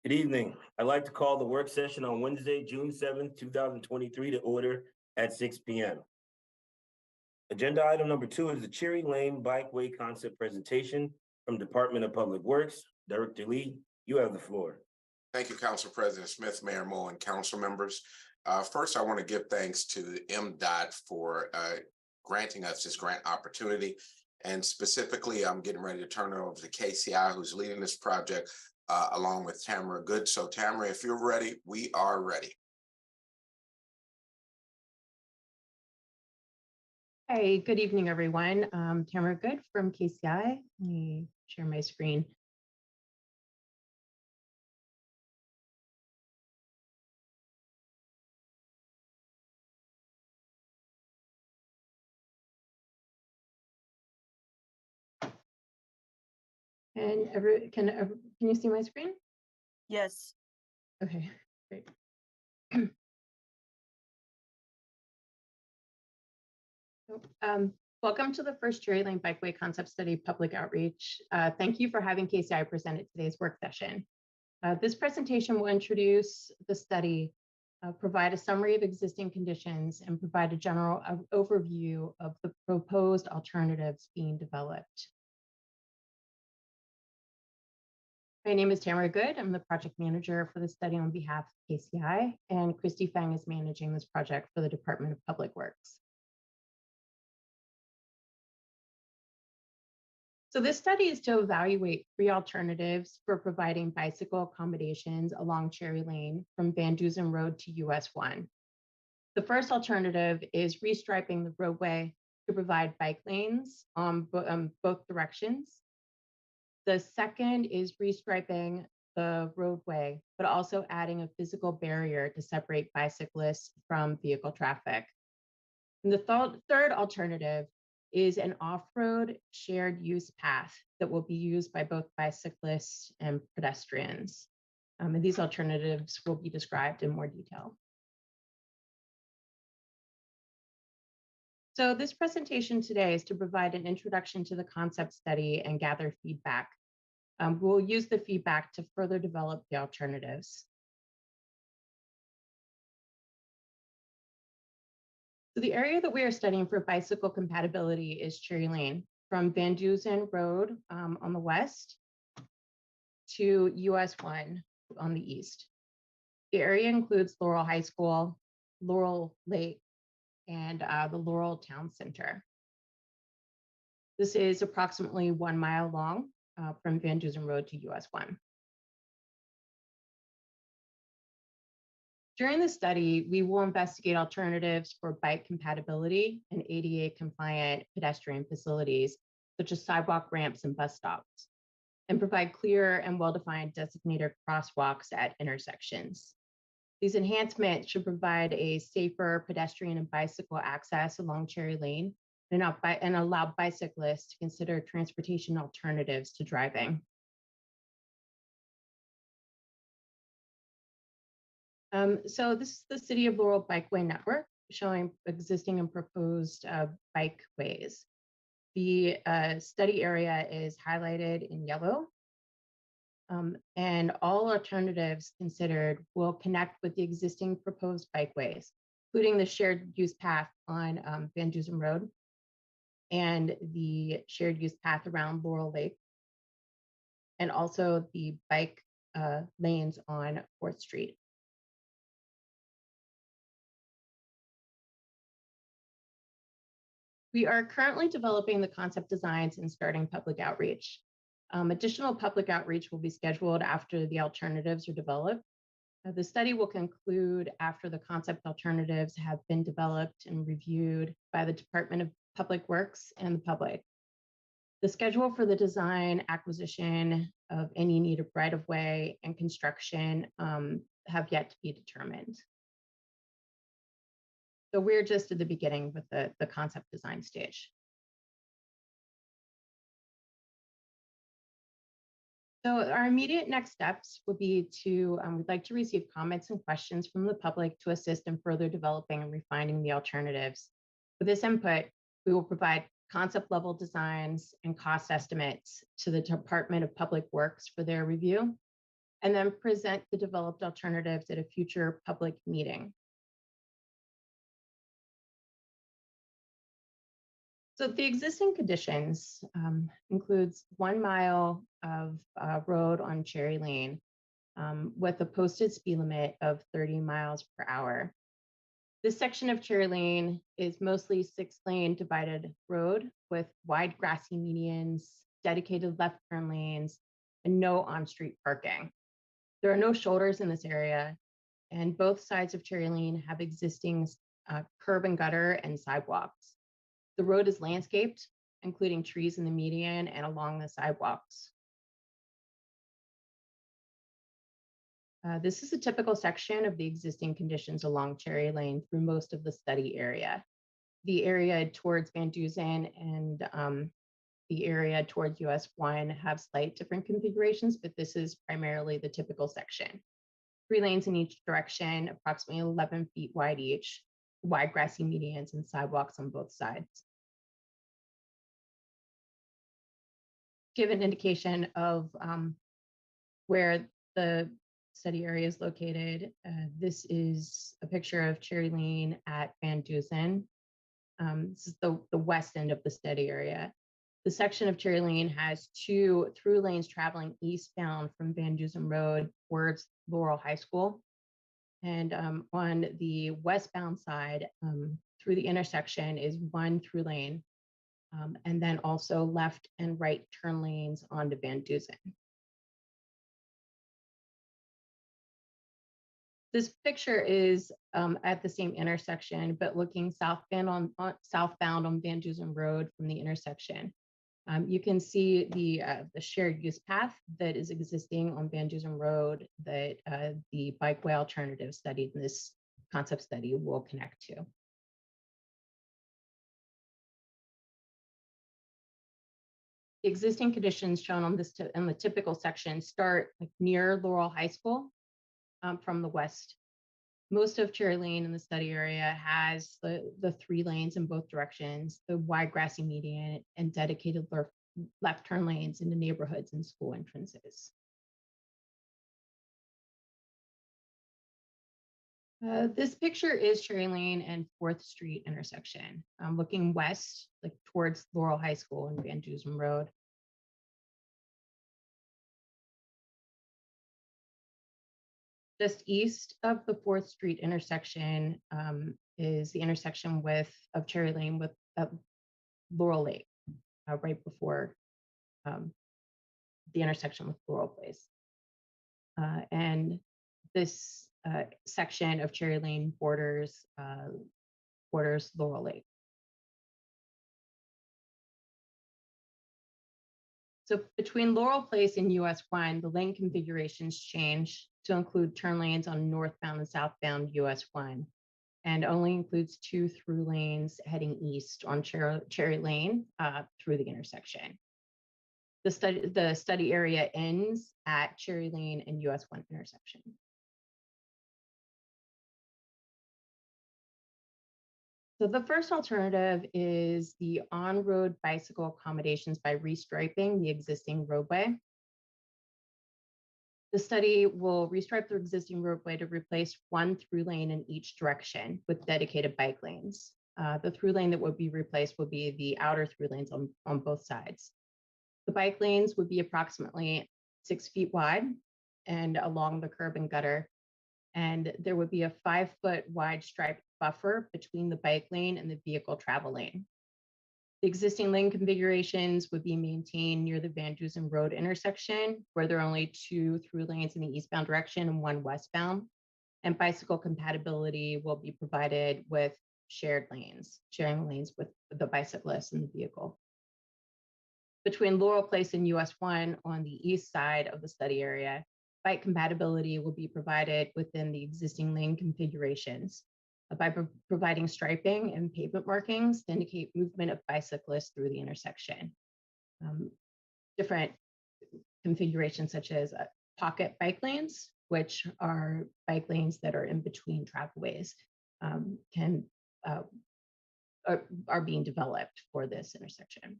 Good evening. I'd like to call the work session on Wednesday, June 7th, 2023 to order at 6 p.m. Agenda item number 2 is the Cherry Lane Bikeway concept presentation from Department of Public Works. Director Lee, you have the floor. Thank you, Council President Smith, Mayor Moe, and council members. First, I want to give thanks to MDOT for granting us this grant opportunity. And specifically, I'm getting ready to turn it over to KCI, who's leading this project, along with Tamara Good. So Tamara, if you're ready, we are ready. Hi, good evening, everyone. Tamara Good from KCI. Let me share my screen. And can you see my screen? Yes. Okay, great. Welcome to the first Cherry Lane Bikeway Concept Study Public Outreach. Thank you for having KCI present at today's work session. This presentation will introduce the study, provide a summary of existing conditions, and provide a general overview of the proposed alternatives being developed. My name is Tamara Good. I'm the project manager for the study on behalf of KCI, and Christy Feng is managing this project for the Department of Public Works. So this study is to evaluate 3 alternatives for providing bicycle accommodations along Cherry Lane from Van Dusen Road to US 1. The first alternative is restriping the roadway to provide bike lanes on both directions. The second is restriping the roadway, but also adding a physical barrier to separate bicyclists from vehicle traffic. And the third alternative is an off-road shared use path that will be used by both bicyclists and pedestrians. And these alternatives will be described in more detail. So this presentation today is to provide an introduction to the concept study and gather feedback. We'll use the feedback to further develop the alternatives. So the area that we are studying for bicycle compatibility is Cherry Lane, from Van Dusen Road on the west to US 1 on the east. The area includes Laurel High School, Laurel Lake, and the Laurel Town Center. This is approximately 1 mile long from Van Dusen Road to US 1. During the study, we will investigate alternatives for bike compatibility and ADA compliant pedestrian facilities, such as sidewalk ramps and bus stops, and provide clear and well-defined designated crosswalks at intersections. These enhancements should provide a safer pedestrian and bicycle access along Cherry Lane and allow bicyclists to consider transportation alternatives to driving. So this is the City of Laurel Bikeway network showing existing and proposed bikeways. The study area is highlighted in yellow, and all alternatives considered will connect with the existing proposed bikeways, including the shared use path on Van Dusen Road and the shared use path around Laurel Lake. and also the bike lanes on 4th Street. We are currently developing the concept designs and starting public outreach. Additional public outreach will be scheduled after the alternatives are developed. The study will conclude after the concept alternatives have been developed and reviewed by the Department of Public Works and the public. The schedule for the design, acquisition of any needed right-of-way and construction have yet to be determined. So we're just at the beginning with the concept design stage. So our immediate next steps would be to, we'd like to receive comments and questions from the public to assist in further developing and refining the alternatives. With this input, we will provide concept level designs and cost estimates to the Department of Public Works for their review, and then present the developed alternatives at a future public meeting. So the existing conditions includes 1 mile of road on Cherry Lane with a posted speed limit of 30 miles per hour. This section of Cherry Lane is mostly 6-lane divided road with wide grassy medians, dedicated left turn lanes, and no on-street parking. There are no shoulders in this area, and both sides of Cherry Lane have existing curb and gutter and sidewalks. The road is landscaped, including trees in the median and along the sidewalks. This is a typical section of the existing conditions along Cherry Lane through most of the study area. The area towards Van Dusen and the area towards US 1 have slight different configurations, but this is primarily the typical section. 3 lanes in each direction, approximately 11 feet wide each, wide grassy medians and sidewalks on both sides. Give an indication of where the study area is located. This is a picture of Cherry Lane at Van Dusen. This is the west end of the study area. The section of Cherry Lane has 2 through lanes traveling eastbound from Van Dusen Road towards Laurel High School. And on the westbound side, through the intersection is 1 through lane, and then also left and right turn lanes onto Van Dusen. This picture is at the same intersection, but looking southbound on Van Dusen Road from the intersection. You can see the shared use path that is existing on Van Dusen Road that the Bikeway alternative studied in this concept study will connect to. The existing conditions shown on this in the typical section start near Laurel High School from the west. Most of Cherry Lane in the study area has the 3 lanes in both directions, the wide grassy median, and dedicated left turn lanes into neighborhoods and school entrances. This picture is Cherry Lane and 4th Street intersection, looking west, towards Laurel High School and Van Dusen Road. Just east of the 4th Street intersection is the intersection of Cherry Lane with Laurel Lake, right before the intersection with Laurel Place. And this section of Cherry Lane borders Laurel Lake. So between Laurel Place and US 1, the lane configurations change to include turn lanes on northbound and southbound US 1, and only includes 2 through lanes heading east on Cherry Lane through the intersection. The study area ends at Cherry Lane and US 1 intersection. So the first alternative is the on-road bicycle accommodations by restriping the existing roadway. The study will restripe the existing roadway to replace 1 through lane in each direction with dedicated bike lanes. The through lane that would be replaced would be the outer through lanes on both sides. The bike lanes would be approximately 6 feet wide and along the curb and gutter. And there would be a 5-foot wide striped buffer between the bike lane and the vehicle travel lane. The existing lane configurations would be maintained near the Van Dusen Road intersection, where there are only 2 through lanes in the eastbound direction and 1 westbound. And bicycle compatibility will be provided with sharing lanes with the bicyclist and the vehicle. Between Laurel Place and US 1 on the east side of the study area, bike compatibility will be provided within the existing lane configurations by providing striping and pavement markings to indicate movement of bicyclists through the intersection. Different configurations such as pocket bike lanes, which are bike lanes that are in between travelways, are being developed for this intersection.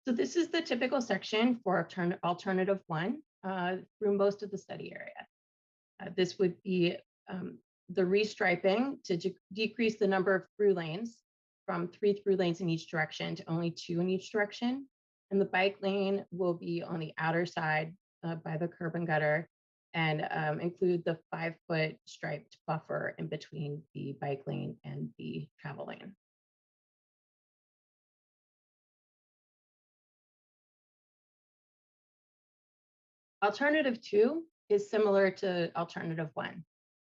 So this is the typical section for alternative 1 through most of the study area. This would be the restriping to decrease the number of through lanes from 3 through lanes in each direction to only 2 in each direction. And the bike lane will be on the outer side by the curb and gutter, and include the 5-foot striped buffer in between the bike lane and the travel lane. Alternative 2 is similar to alternative 1,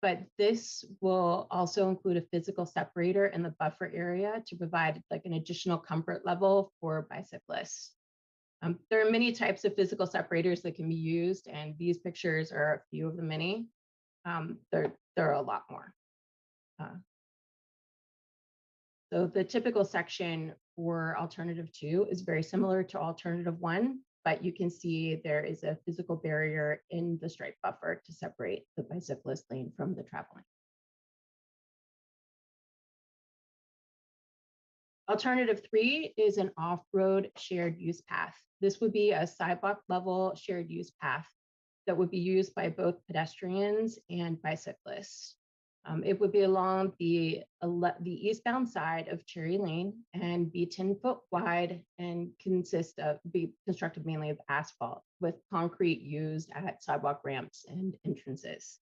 but this will also include a physical separator in the buffer area to provide like an additional comfort level for bicyclists. There are many types of physical separators that can be used, and these pictures are a few of the many. There are a lot more. So the typical section for alternative 2 is very similar to alternative 1, but you can see there is a physical barrier in the stripe buffer to separate the bicyclist lane from the travel lane. Alternative 3 is an off-road shared use path. This would be a sidewalk level shared use path that would be used by both pedestrians and bicyclists. It would be along the eastbound side of Cherry Lane and be 10-foot wide and be constructed mainly of asphalt with concrete used at sidewalk ramps and entrances.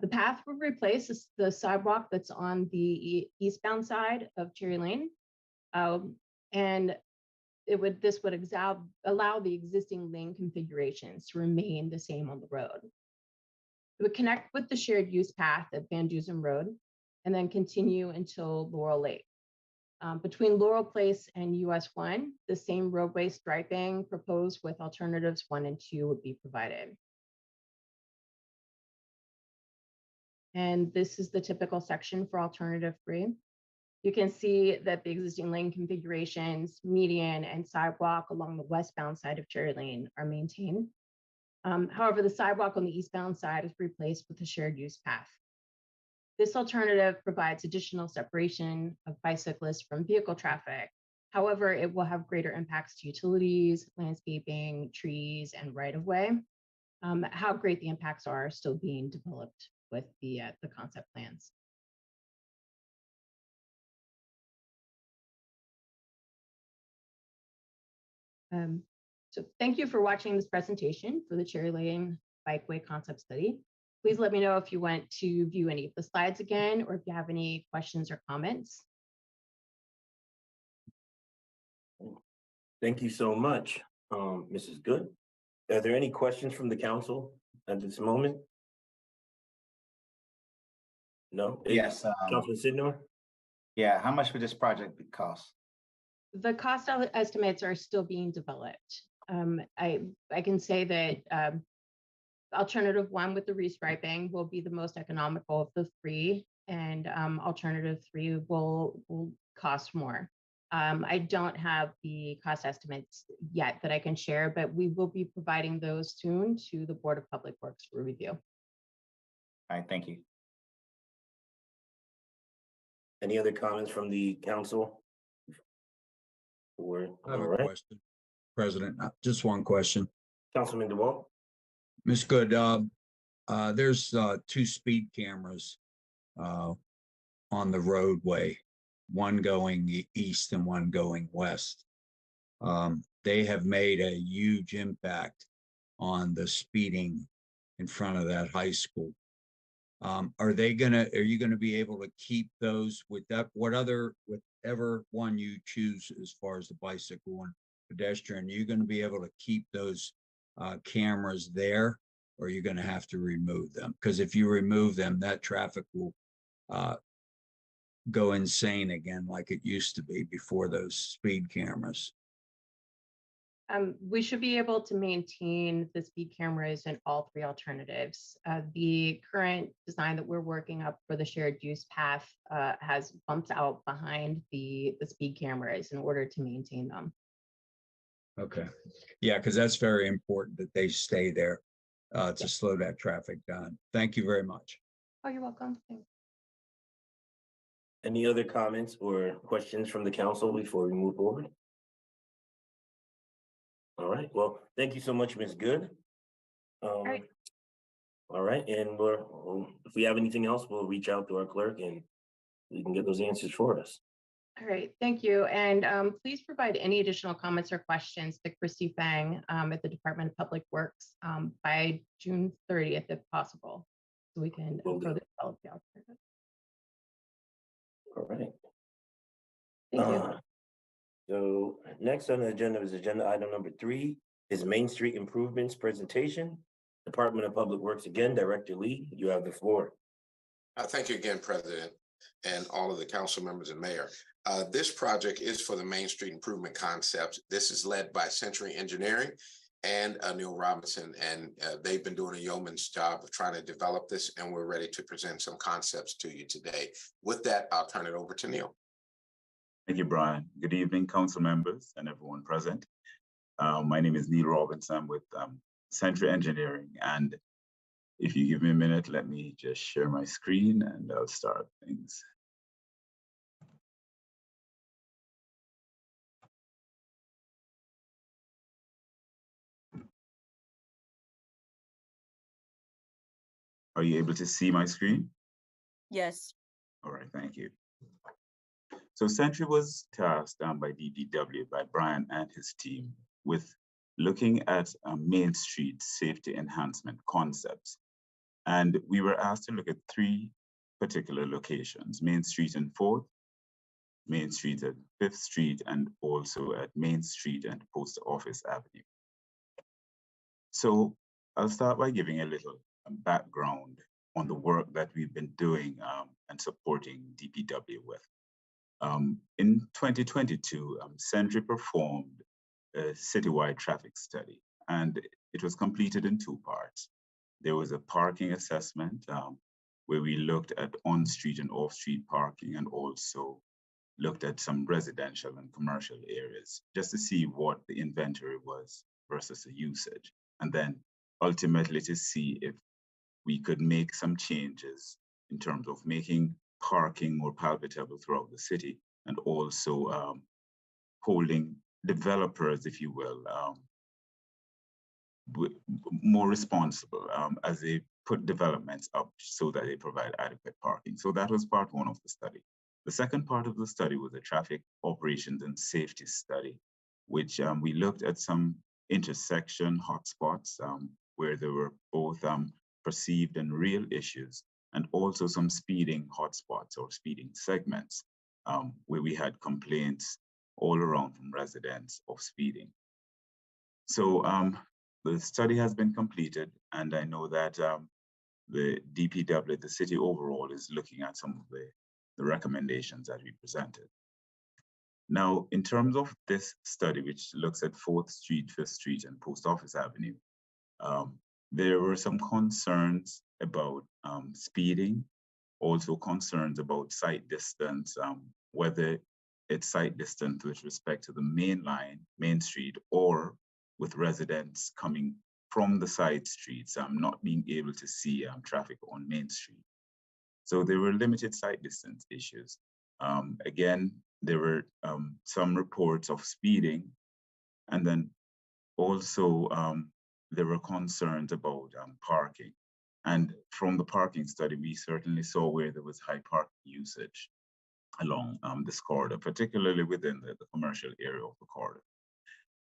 The path would replace the sidewalk that's on the eastbound side of Cherry Lane, and this would allow the existing lane configurations to remain the same on the road. It would connect with the shared use path at Van Dusen Road and then continue until Laurel Lake. Between Laurel Place and US 1, the same roadway striping proposed with alternatives 1 and 2 would be provided. And this is the typical section for alternative 3. You can see that the existing lane configurations, median and sidewalk along the westbound side of Cherry Lane are maintained. However, the sidewalk on the eastbound side is replaced with a shared use path. This alternative provides additional separation of bicyclists from vehicle traffic. However, it will have greater impacts to utilities, landscaping, trees, and right-of-way. How great the impacts are still being developed with the concept plans. So thank you for watching this presentation for the Cherry Lane Bikeway concept study. Please let me know if you want to view any of the slides again, or if you have any questions or comments. Thank you so much, Mrs. Good. Are there any questions from the council at this moment? No? Yes. Councilman Sidnor? Yeah, how much would this project cost? The cost estimates are still being developed. I can say that alternative 1 with the restriping will be the most economical of the 3, and alternative 3 will cost more. I don't have the cost estimates yet that I can share, but we will be providing those soon to the Board of Public Works for review. All right, thank you. Any other comments from the council? I have a question, President. Just one question. Councilman DeWalt? Ms. Good, there's 2 speed cameras on the roadway, one going east and one going west. they have made a huge impact on the speeding in front of that high school. Are you gonna be able to keep those with that? Whatever one you choose as far as the bicycle and pedestrian, are you gonna be able to keep those cameras there? Or are you gonna have to remove them? Because if you remove them, that traffic will go insane again like it used to be before those speed cameras. We should be able to maintain the speed cameras in all three alternatives. The current design that we're working up for the shared use path has bumps out behind the speed cameras in order to maintain them. Okay, yeah, because that's very important that they stay there to slow that traffic down. Thank you very much. Oh, you're welcome. Thanks. Any other comments or questions from the council before we move forward? All right, well, thank you so much, Ms. Good. right. All right, and if we have anything else, we'll reach out to our clerk and we can get those answers for us. All right, thank you. And please provide any additional comments or questions to Christy Fang at the Department of Public Works by June 30th, if possible, so we can further develop the alternative. All right. Thank you. So next on the agenda is agenda item number 3 is Main Street Improvements Presentation. Department of Public Works again, Director Lee, you have the floor. Thank you again, President, and all of the council members and mayor. This project is for the Main Street Improvement Concepts. This is led by Century Engineering and Neil Robinson, and they've been doing a yeoman's job of trying to develop this, and we're ready to present some concepts to you today. With that, I'll turn it over to Neil. Thank you, Brian. Good evening, council members and everyone present. My name is Neil Robinson. I'm with Century Engineering, and if you give me a minute, let me just share my screen and I'll start things. Are you able to see my screen? Yes. All right, thank you. So Century was tasked by DPW, by Brian and his team, with looking at Main Street safety enhancement concepts. And we were asked to look at 3 particular locations: Main Street and 4th, Main Street at 5th Street, and also at Main Street and Post Office Avenue. So I'll start by giving a little background on the work that we've been doing and supporting DPW with. In 2022, Century performed a citywide traffic study, and it was completed in 2 parts. There was a parking assessment where we looked at on-street and off-street parking, and also looked at some residential and commercial areas just to see what the inventory was versus the usage. And then ultimately to see if we could make some changes in terms of making parking more palatable throughout the city, and also holding developers, if you will, more responsible as they put developments up so that they provide adequate parking. So that was part 1 of the study. The second part of the study was a traffic operations and safety study, which we looked at some intersection hotspots where there were both perceived and real issues, and also some speeding hotspots or speeding segments where we had complaints all around from residents of speeding. So the study has been completed, and I know that the DPW, the city overall, is looking at some of the recommendations that we presented. Now, in terms of this study, which looks at 4th Street, 5th Street, and Post Office Avenue, there were some concerns about speeding, also concerns about sight distance, whether it's sight distance with respect to the main line, Main Street, or with residents coming from the side streets, not being able to see traffic on Main Street. So there were limited sight distance issues. Again, there were some reports of speeding, and then also there were concerns about parking. And from the parking study, we certainly saw where there was high parking usage along this corridor, particularly within the commercial area of the corridor.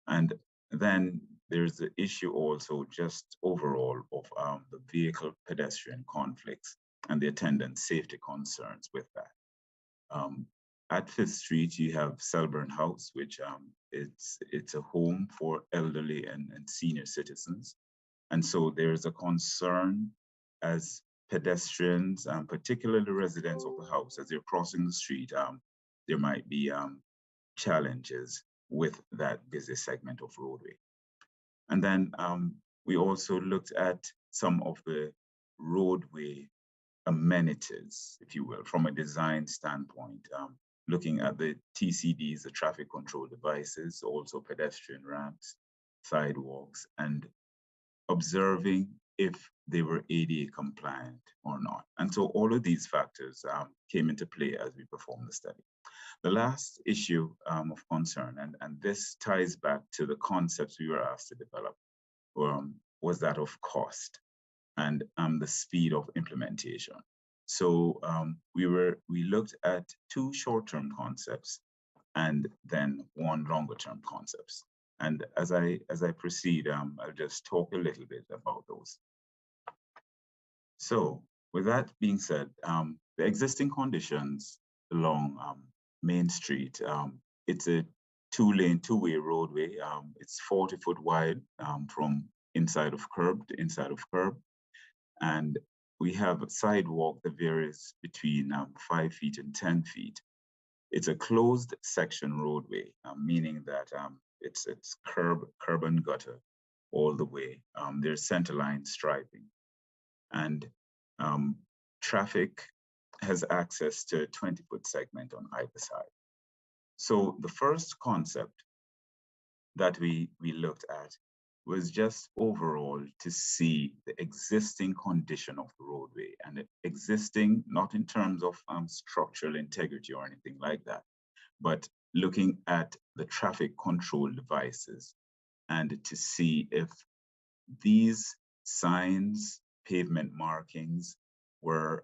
And then there's the issue also just overall of the vehicle pedestrian conflicts and the attendant safety concerns with that. At 5th Street, you have Selburn House, which it's a home for elderly and senior citizens. And so there's a concern as pedestrians, particularly residents of the house, as they're crossing the street, there might be challenges with that busy segment of roadway. And then we also looked at some of the roadway amenities, if you will, from a design standpoint, looking at the TCDs, the traffic control devices, also pedestrian ramps, sidewalks, and observing if they were ADA compliant or not. And so all of these factors came into play as we performed the study. The last issue of concern, and this ties back to the concepts we were asked to develop, was that of cost and the speed of implementation. So we looked at 2 short-term concepts and then 1 longer-term concepts. And as I proceed, I'll just talk a little bit about those. So with that being said, the existing conditions along Main Street, it's a 2-lane, 2-way roadway. It's 40 foot wide from inside of curb to inside of curb. And we have a sidewalk that varies between 5 feet and 10 feet. It's a closed section roadway, meaning that it's curb and gutter all the way. There's centerline striping. And traffic has access to a 20-foot segment on either side. So the first concept that we looked at was just overall to see the existing condition of the roadway, and existing not in terms of structural integrity or anything like that, but looking at the traffic control devices and to see if these signs, pavement markings were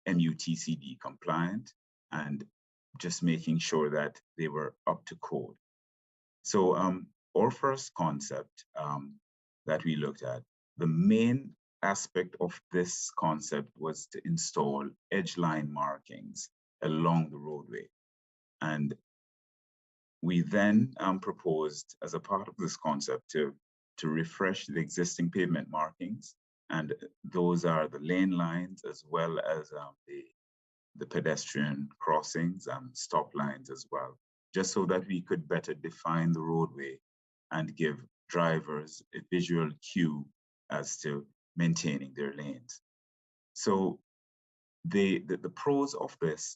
MUTCD compliant, and just making sure that they were up to code. So our first concept that we looked at, the main aspect of this concept was to install edge line markings along the roadway. And we then proposed as a part of this concept to refresh the existing pavement markings. And those are the lane lines as well as the pedestrian crossings and stop lines as well, just so that we could better define the roadway and give drivers a visual cue as to maintaining their lanes. So the pros of this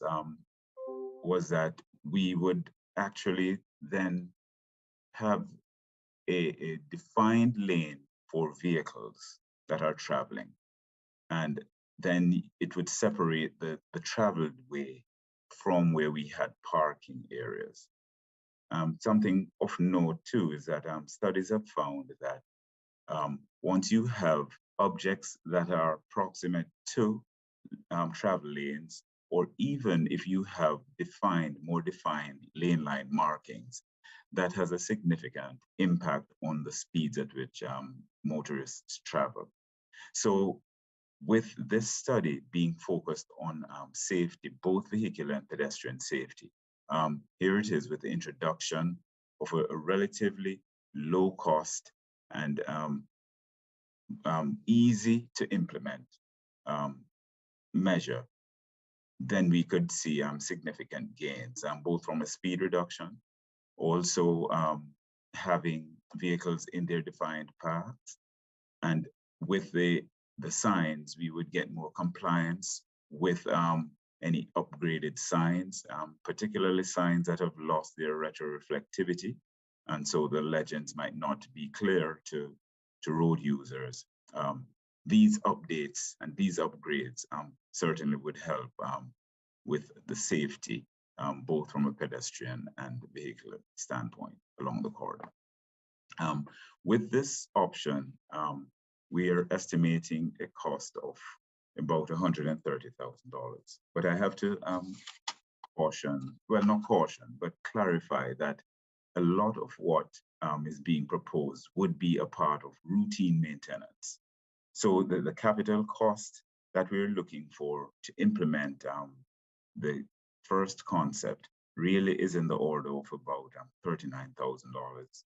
was that we would actually then have a defined lane for vehicles that are traveling. And then it would separate the traveled way from where we had parking areas. Something of note too is that studies have found that once you have objects that are proximate to travel lanes, or even if you have more defined lane line markings, that has a significant impact on the speeds at which motorists travel. So with this study being focused on safety, both vehicular and pedestrian safety, here it is with the introduction of a relatively low cost and easy to implement measure, then we could see significant gains, both from a speed reduction, also having vehicles in their defined paths, and with the signs, we would get more compliance with any upgraded signs, particularly signs that have lost their retroreflectivity. And so the legends might not be clear to road users. These updates and these upgrades certainly would help with the safety, both from a pedestrian and vehicular standpoint along the corridor. With this option, we are estimating a cost of about $130,000. But I have to caution, well, not caution, but clarify that a lot of what is being proposed would be a part of routine maintenance. So the capital cost that we're looking for to implement the first concept really is in the order of about $39,000.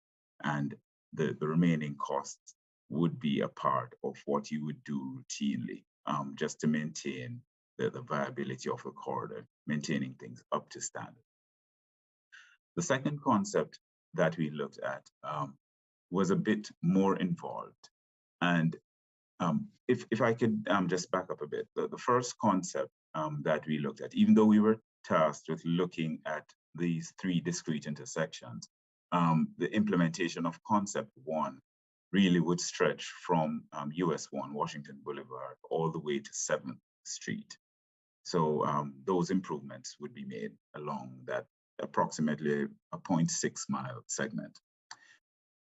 And the remaining costs would be a part of what you would do routinely, just to maintain the viability of the corridor, maintaining things up to standard. The second concept that we looked at was a bit more involved. And if I could just back up a bit, the first concept that we looked at, even though we were tasked with looking at these three discrete intersections, the implementation of concept one really would stretch from US 1, Washington Boulevard, all the way to 7th Street. So those improvements would be made along that approximately a 0.6 mile segment.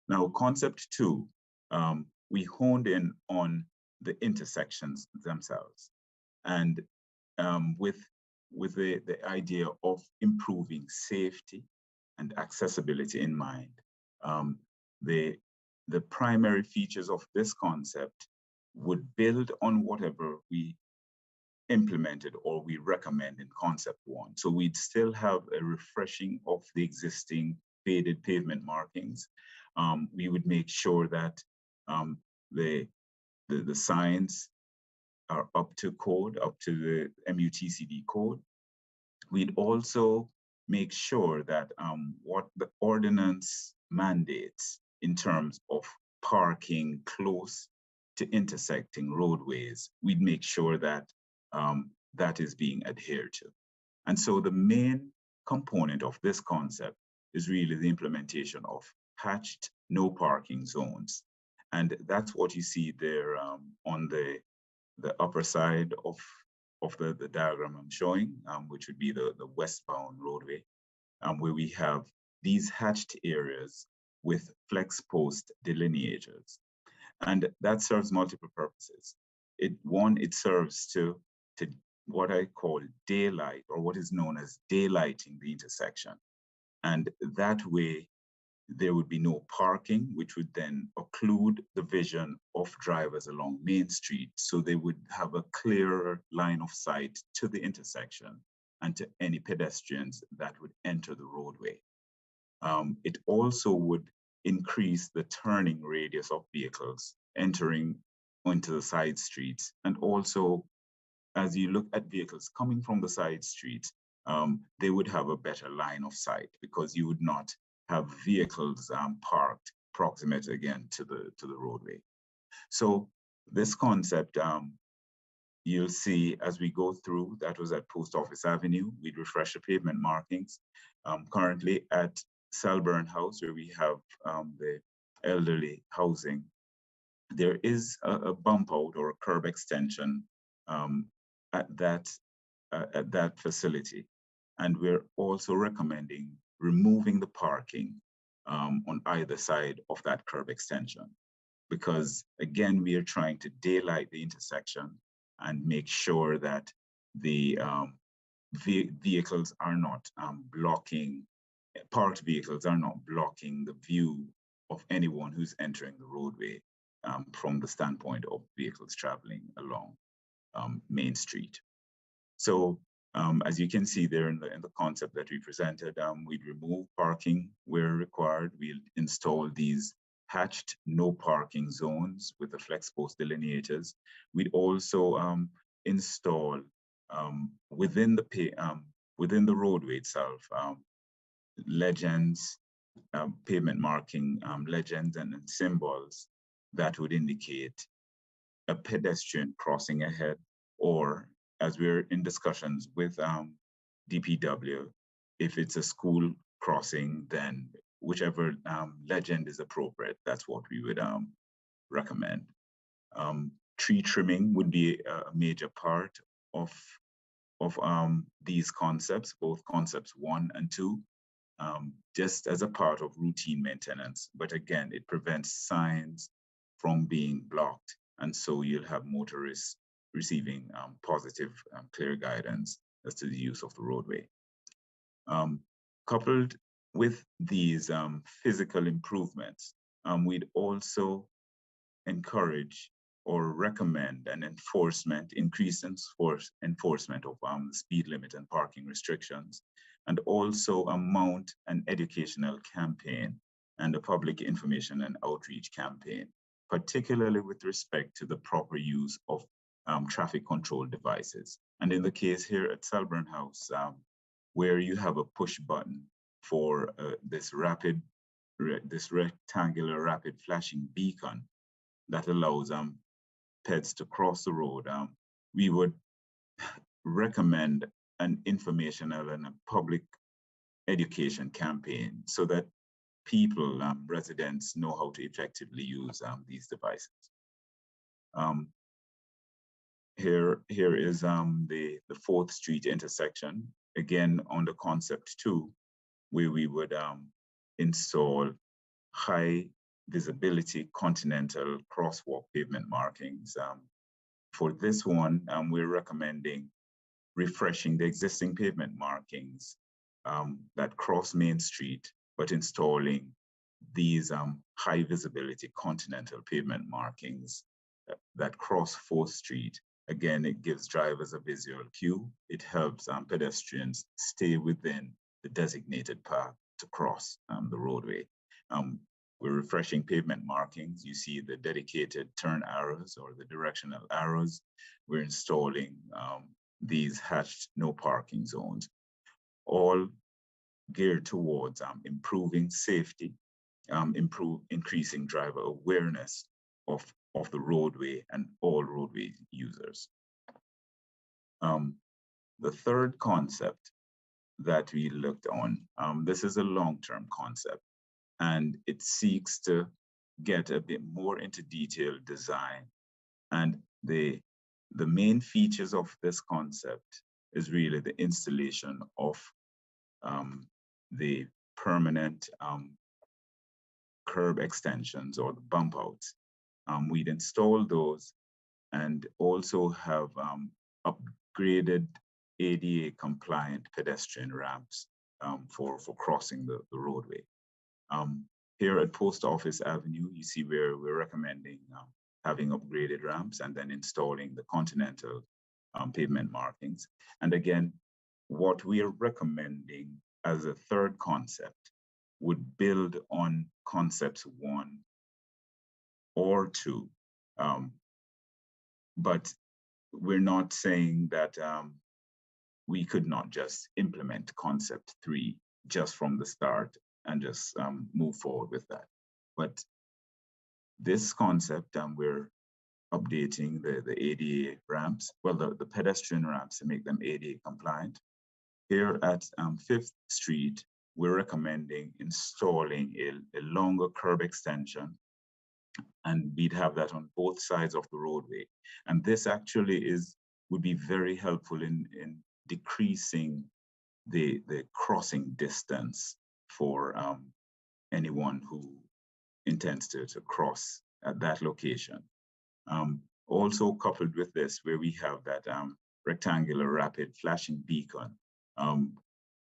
Now, concept two, we honed in on the intersections themselves, and with the idea of improving safety and accessibility in mind. The primary features of this concept would build on whatever we implemented or we recommend in concept one. So we'd still have a refreshing of the existing faded pavement markings. We would make sure that the signs are up to code, up to the MUTCD code. We'd also make sure that what the ordinance mandates in terms of parking close to intersecting roadways, we'd make sure that that is being adhered to. And so the main component of this concept is really the implementation of hatched no parking zones. And that's what you see there on the upper side of the diagram I'm showing, which would be the westbound roadway, where we have these hatched areas with flex post delineators. And that serves multiple purposes. It serves to what I call daylight, or what is known as daylighting the intersection. And that way, there would be no parking, which would then occlude the vision of drivers along Main Street. So they would have a clearer line of sight to the intersection and to any pedestrians that would enter the roadway. It also would increase the turning radius of vehicles entering onto the side streets. And also, as you look at vehicles coming from the side streets, they would have a better line of sight because you would not have vehicles parked proximate again to the roadway. So this concept, you'll see as we go through, that was at Post Office Avenue. We'd refresh the pavement markings. Currently at Selburn House, where we have the elderly housing, there is a bump out or a curb extension at that facility. And we're also recommending removing the parking on either side of that curb extension. Because again, we are trying to daylight the intersection and make sure that the vehicles are not parked vehicles are not blocking the view of anyone who's entering the roadway from the standpoint of vehicles traveling along Main Street. So as you can see there in the concept that we presented, we'd remove parking where required. We'll install these hatched no parking zones with the flex post delineators. We'd also install within the roadway itself legends, pavement marking legends and symbols that would indicate a pedestrian crossing ahead, or as we're in discussions with DPW, if it's a school crossing, then whichever legend is appropriate, that's what we would recommend. Tree trimming would be a major part of these concepts, both concepts 1 and 2, just as a part of routine maintenance. But again, it prevents signs from being blocked. And so you'll have motorists receiving positive, clear guidance as to the use of the roadway. Coupled with these physical improvements, we'd also encourage or recommend an increased enforcement of the speed limit and parking restrictions, and also mount an educational campaign and a public information and outreach campaign, particularly with respect to the proper use of traffic control devices. And in the case here at Selburn House, where you have a push button for this rectangular rapid flashing beacon that allows pets to cross the road, we would recommend an informational and a public education campaign so that people, residents, know how to effectively use these devices. Here is the 4th Street intersection, again on the concept 2, where we would install high visibility continental crosswalk pavement markings. For this one, we're recommending refreshing the existing pavement markings that cross Main Street, but installing these high visibility continental pavement markings that cross 4th Street. Again, it gives drivers a visual cue. It helps pedestrians stay within the designated path to cross the roadway. We're refreshing pavement markings. You see the dedicated turn arrows or the directional arrows. We're installing these hatched no parking zones, all geared towards improving safety, increasing driver awareness of the roadway and all roadway users. The third concept that we looked on, this is a long-term concept, and it seeks to get a bit more into detailed design. And the main features of this concept is really the installation of the permanent curb extensions or the bump outs. We'd install those and also have upgraded ADA compliant pedestrian ramps for crossing the roadway. Here at Post Office Avenue, you see where we're recommending having upgraded ramps and then installing the continental pavement markings. And again, what we are recommending as a third concept would build on concepts 1 or 2. But we're not saying that we could not just implement concept 3 just from the start and just move forward with that. But this concept, we're updating the ADA ramps, well, the pedestrian ramps to make them ADA compliant. Here at 5th Street, we're recommending installing a longer curb extension, and we'd have that on both sides of the roadway. And this actually would be very helpful in decreasing the crossing distance for anyone who intends to cross at that location. Also coupled with this, where we have that rectangular rapid flashing beacon,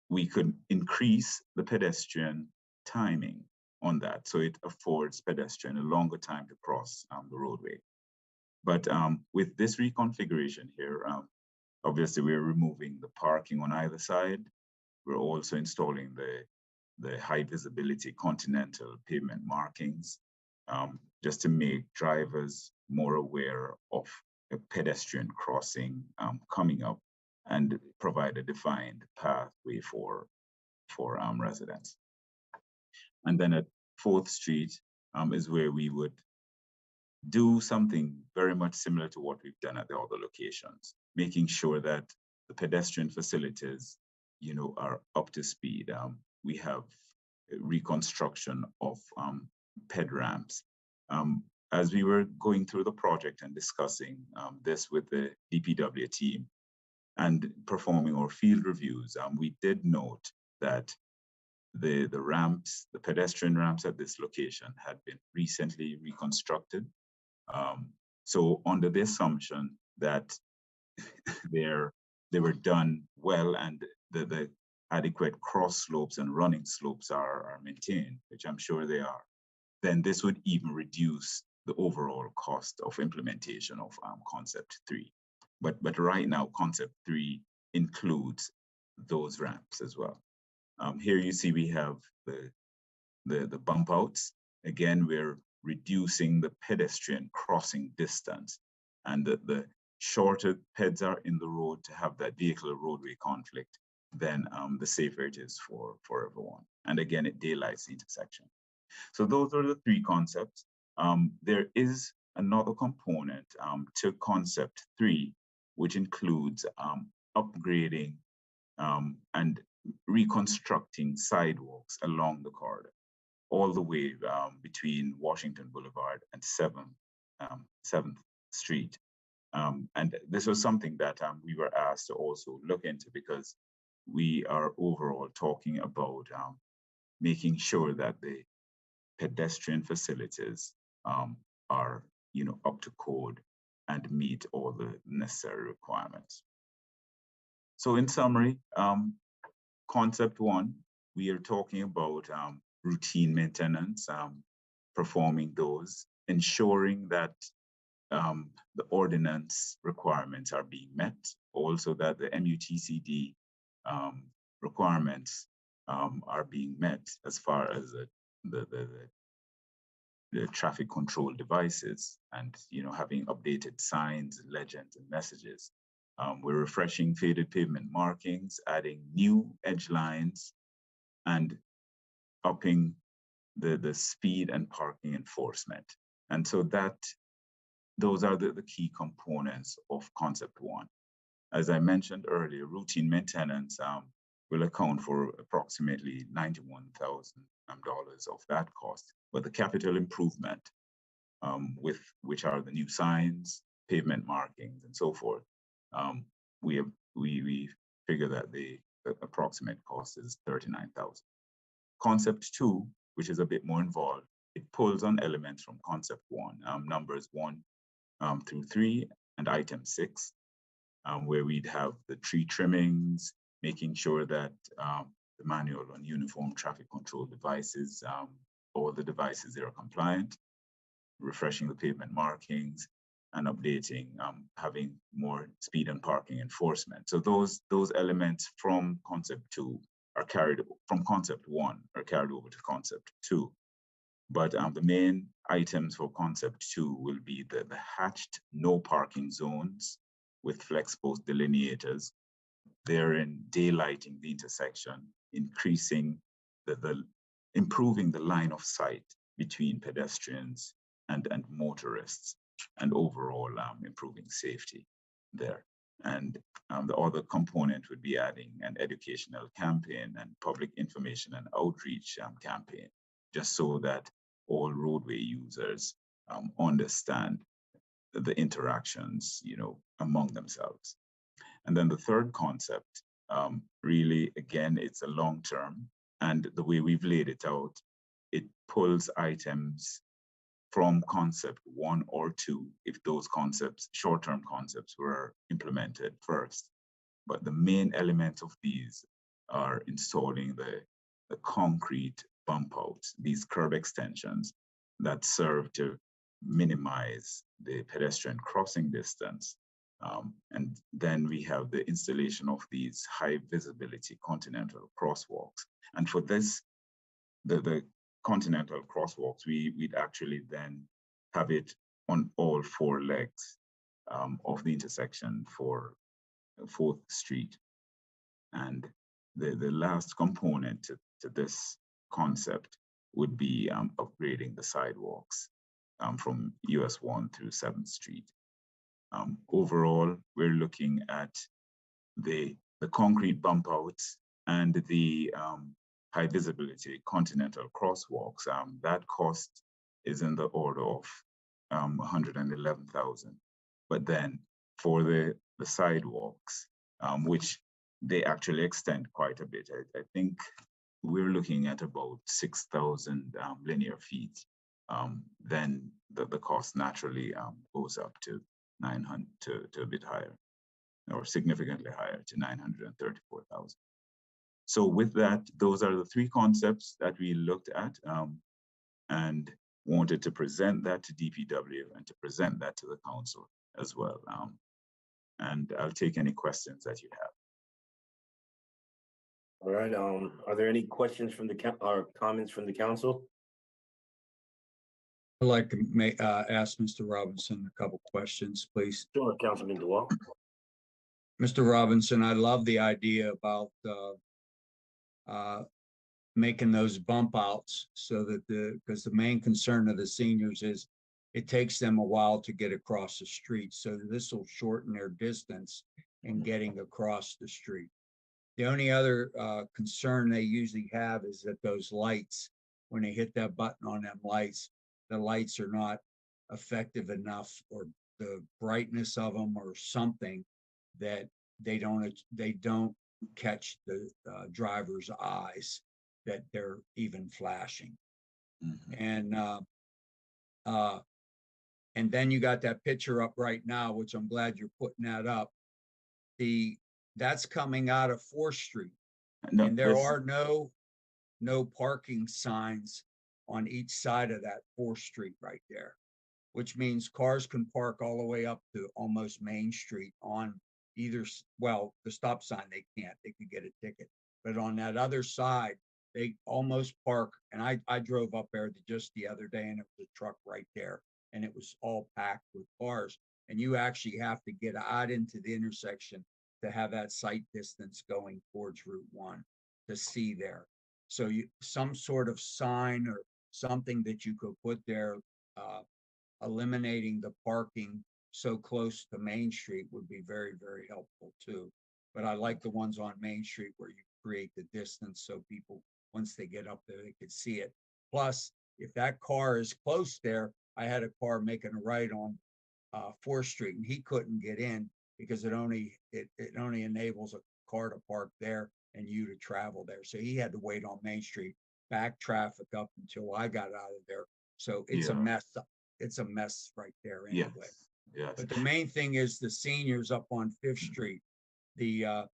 we could increase the pedestrian timing on that, so it affords pedestrian a longer time to cross the roadway. But with this reconfiguration here, obviously we're removing the parking on either side. We're also installing the high visibility continental pavement markings, just to make drivers more aware of a pedestrian crossing coming up and provide a defined pathway for residents. And then at 4th Street is where we would do something very much similar to what we've done at the other locations, making sure that the pedestrian facilities, are up to speed. We have reconstruction of ped ramps. As we were going through the project and discussing this with the DPW team and performing our field reviews, we did note that the ramps, the pedestrian ramps at this location had been recently reconstructed. So under the assumption that they were done well and the adequate cross slopes and running slopes are maintained, which I'm sure they are, then this would even reduce the overall cost of implementation of concept 3. But right now, concept 3 includes those ramps as well. Here you see we have the bump outs. Again, we're reducing the pedestrian crossing distance, and the shorter peds are in the road to have that vehicle roadway conflict, then the safer it is for everyone. And again, it daylights the intersection. So those are the 3 concepts. There is another component to concept 3, which includes upgrading and reconstructing sidewalks along the corridor, all the way between Washington Boulevard and 7th Street. And this was something that we were asked to also look into, because we are overall talking about making sure that the pedestrian facilities are, up to code and meet all the necessary requirements. So in summary, concept 1, we are talking about routine maintenance, performing those, ensuring that the ordinance requirements are being met, also that the MUTCD requirements are being met as far as the traffic control devices, and having updated signs, legends, and messages. We're refreshing faded pavement markings, adding new edge lines, and upping the speed and parking enforcement. And so those are the key components of concept 1. As I mentioned earlier, routine maintenance will account for approximately $91,000 of that cost. But the capital improvement, which are the new signs, pavement markings, and so forth, we figure that the approximate cost is $39,000. Concept 2, which is a bit more involved, it pulls on elements from concept 1, numbers 1 through 3, and item 6, where we'd have the tree trimmings, making sure that the manual on uniform traffic control devices, all the devices that are compliant, refreshing the pavement markings, and updating, having more speed and parking enforcement. So those elements from concept 2 are carried from concept 1 are carried over to concept 2. But the main items for concept 2 will be the hatched no parking zones with flex post delineators. They're in daylighting the intersection, increasing improving the line of sight between pedestrians and motorists, and overall improving safety there. And the other component would be adding an educational campaign and public information and outreach campaign, just so that all roadway users understand the interactions, among themselves. And then the third concept, really, again, it's a long-term, and the way we've laid it out, it pulls items from concept 1 or 2, if those concepts, short-term concepts, were implemented first. But the main elements of these are installing the concrete bump outs, these curb extensions that serve to minimize the pedestrian crossing distance. And then we have the installation of these high visibility continental crosswalks. And for this, the continental crosswalks, we'd actually then have it on all 4 legs of the intersection for 4th Street. And the last component to this concept would be upgrading the sidewalks from US 1 through 7th Street. Overall, we're looking at the concrete bump outs and the high visibility continental crosswalks. That cost is in the order of $111,000. But then for the sidewalks, which they actually extend quite a bit, I think we're looking at about 6,000 linear feet. Then the cost naturally goes up to 900 to a bit higher, or significantly higher, to 934,000. So with that, those are the three concepts that we looked at and wanted to present that to DPW and to present that to the council as well. And I'll take any questions that you have. All right, are there any questions from the or comments from the council? I'd like to ask Mr. Robinson a couple questions, please. Sure, Councilman DeWalt. Mr. Robinson, I love the idea about making those bump outs so that because the main concern of the seniors is it takes them a while to get across the street. So this will shorten their distance in getting across the street. The only other concern they usually have is that those lights, when they hit that button on them lights, the lights are not effective enough, or the brightness of them or something, that they don't catch the driver's eyes, that they're even flashing. Mhm. And then you got that picture up right now, which I'm glad you're putting that up. That's coming out of 4th Street, No, and there this- are no parking signs on each side of that 4th Street right there, which means cars can park all the way up to almost Main Street on either, well, the stop sign they can't, they could get a ticket, but on that other side, they almost park. And I drove up there just the other day, and it was a truck right there, and it was all packed with cars. And you actually have to get out into the intersection to have that sight distance going towards Route 1 to see there. So some sort of sign or something that you could put there, eliminating the parking so close to Main Street would be very, very helpful too. But I like the ones on Main Street where you create the distance so people, once they get up there, they could see it. Plus, if that car is close there, I had a car making a right on 4th Street, and he couldn't get in because it only enables a car to park there and you to travel there. So he had to wait on Main Street, back traffic up until I got out of there. So it's a mess. It's a mess right there anyway. Yes. But the main thing is the seniors up on 5th Street, the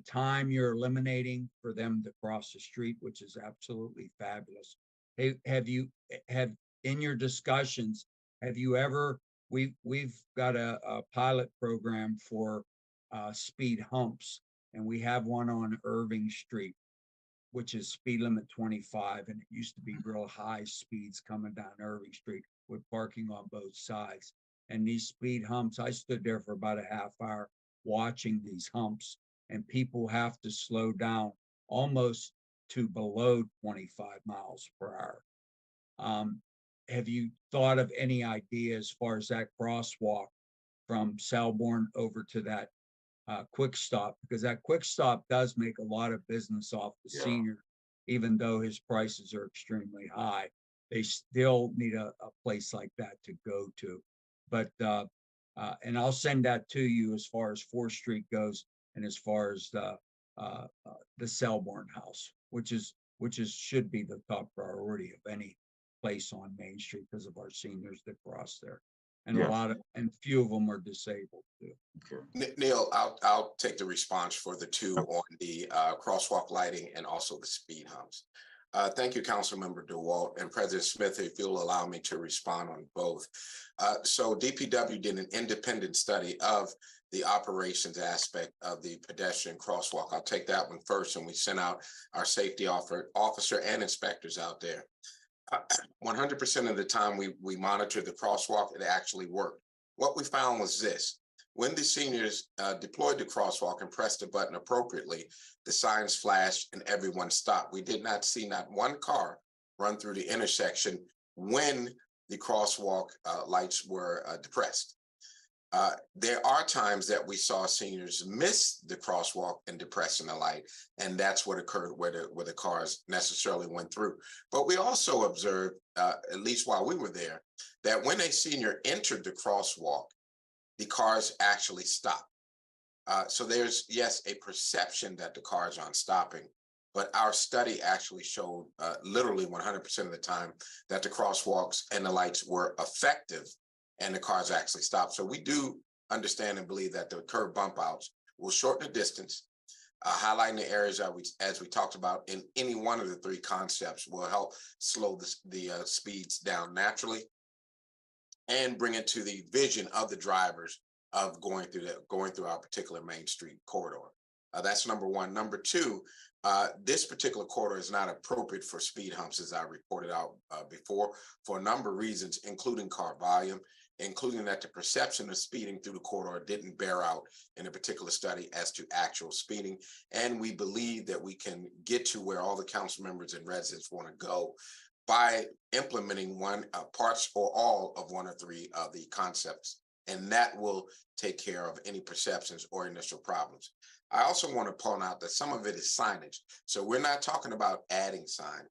time you're eliminating for them to cross the street, which is absolutely fabulous. Hey, have in your discussions, have you ever, we've got a pilot program for speed humps, and we have one on Irving Street, which is speed limit 25, and it used to be real high speeds coming down Irving Street with parking on both sides. And these speed humps, I stood there for about a half hour watching these humps, and people have to slow down almost to below 25 miles per hour. Have you thought of any idea as far as that crosswalk from Selborne over to that quick stop? Because that quick stop does make a lot of business off the senior, even though his prices are extremely high. They still need a place like that to go to. But and I'll send that to you as far as 4th Street goes, and as far as the Selborne house, which should be the top priority of any place on Main Street because of our seniors that cross there. And a few of them are disabled too. Okay. Neil, I'll take the response for the two on the crosswalk lighting and also the speed humps. Thank you, Councilmember DeWalt and President Smith, if you'll allow me to respond on both. So DPW did an independent study of the operations aspect of the pedestrian crosswalk. I'll take that one first, and we sent out our safety officer and inspectors out there. 100% of the time we monitored the crosswalk, it actually worked. What we found was this: when the seniors deployed the crosswalk and pressed the button appropriately, the signs flashed and everyone stopped. We did not see not one car run through the intersection when the crosswalk lights were depressed. There are times that we saw seniors miss the crosswalk and depressing the light, and that's what occurred where the cars necessarily went through. But we also observed, at least while we were there, that when a senior entered the crosswalk, the cars actually stopped. So there's, yes, a perception that the cars aren't stopping, but our study actually showed literally 100% of the time that the crosswalks and the lights were effective and the cars actually stopped. So we do understand and believe that the curb bump outs will shorten the distance. Highlighting the areas that as we talked about in any one of the three concepts will help slow the speeds down naturally and bring it to the vision of the drivers of going through our particular main street corridor. That's number one. Number two, this particular corridor is not appropriate for speed humps, as I reported out before, for a number of reasons, including car volume, including that the perception of speeding through the corridor didn't bear out in a particular study as to actual speeding. And we believe that we can get to where all the council members and residents want to go by implementing parts or all of one or three of the concepts. And that will take care of any perceptions or initial problems. I also want to point out that some of it is signage. So we're not talking about adding sign.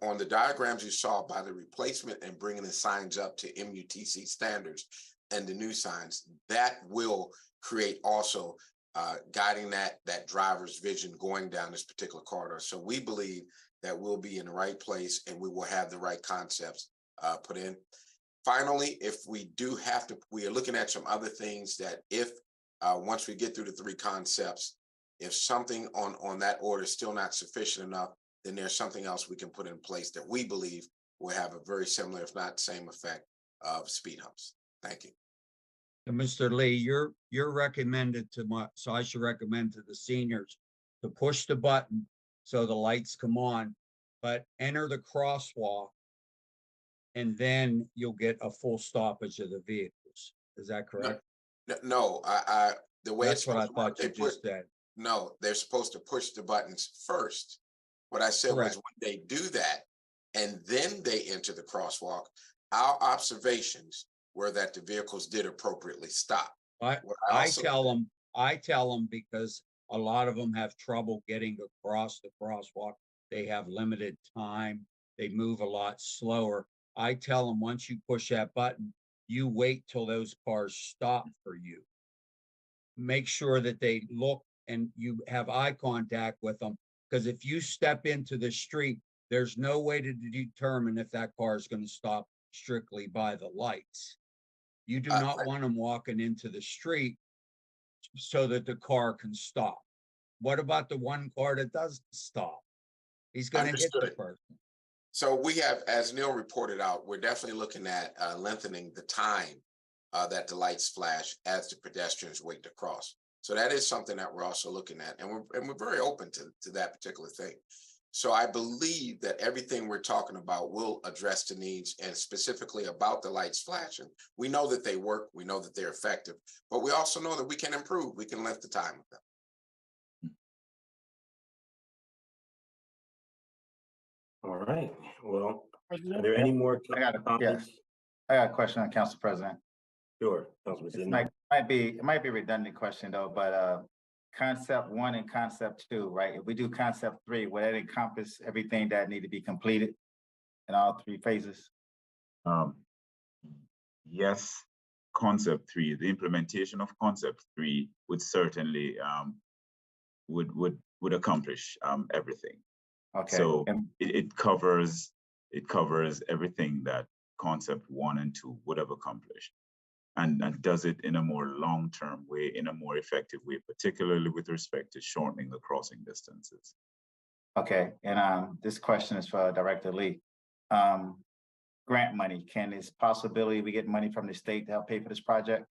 On the diagrams you saw, by the replacement and bringing the signs up to MUTC standards and the new signs, that will create also guiding that driver's vision going down this particular corridor. So we believe that we'll be in the right place and we will have the right concepts put in. Finally, if we do have to, we are looking at some other things that if once we get through the three concepts, if something on that order is still not sufficient enough, then there's something else we can put in place that we believe will have a very similar, if not same effect of speed humps. Thank you. And Mr. Lee, you're recommended so I should recommend to the seniors to push the button so the lights come on, but enter the crosswalk and then you'll get a full stoppage of the vehicles. Is that correct? No, the way That's what I thought you just said. No, they're supposed to push the buttons first. What I said was when they do that and then they enter the crosswalk, our observations were that the vehicles did appropriately stop. I tell them because a lot of them have trouble getting across the crosswalk. They have limited time. They move a lot slower. I tell them once you push that button, you wait till those cars stop for you. Make sure that they look and you have eye contact with them. Because if you step into the street, there's no way to determine if that car is going to stop strictly by the lights. You do not want them walking into the street so that the car can stop. What about the one car that doesn't stop? He's going to hit the person. So we have, as Neil reported out, we're definitely looking at lengthening the time that the lights flash as the pedestrians wait to cross. So that is something that we're also looking at, and we're very open to that particular thing. So I believe that everything we're talking about will address the needs, and specifically about the lights flashing. We know that they work, we know that they're effective, but we also know that we can improve, we can lengthen the time with them. All right, well, are there any more comments? I got a question on Council President. Sure, Councilman It Sidney. might be a redundant question though, but concept 1 and concept 2, right? If we do concept 3, will that encompass everything that need to be completed in all 3 phases? Yes, concept 3, the implementation of concept 3 would certainly would accomplish everything. Okay. So it covers everything that concept 1 and 2 would have accomplished, and does it in a more long-term way, in a more effective way, particularly with respect to shortening the crossing distances. Okay, and this question is for Director Lee. Grant money, can this possibility we get money from the state to help pay for this project?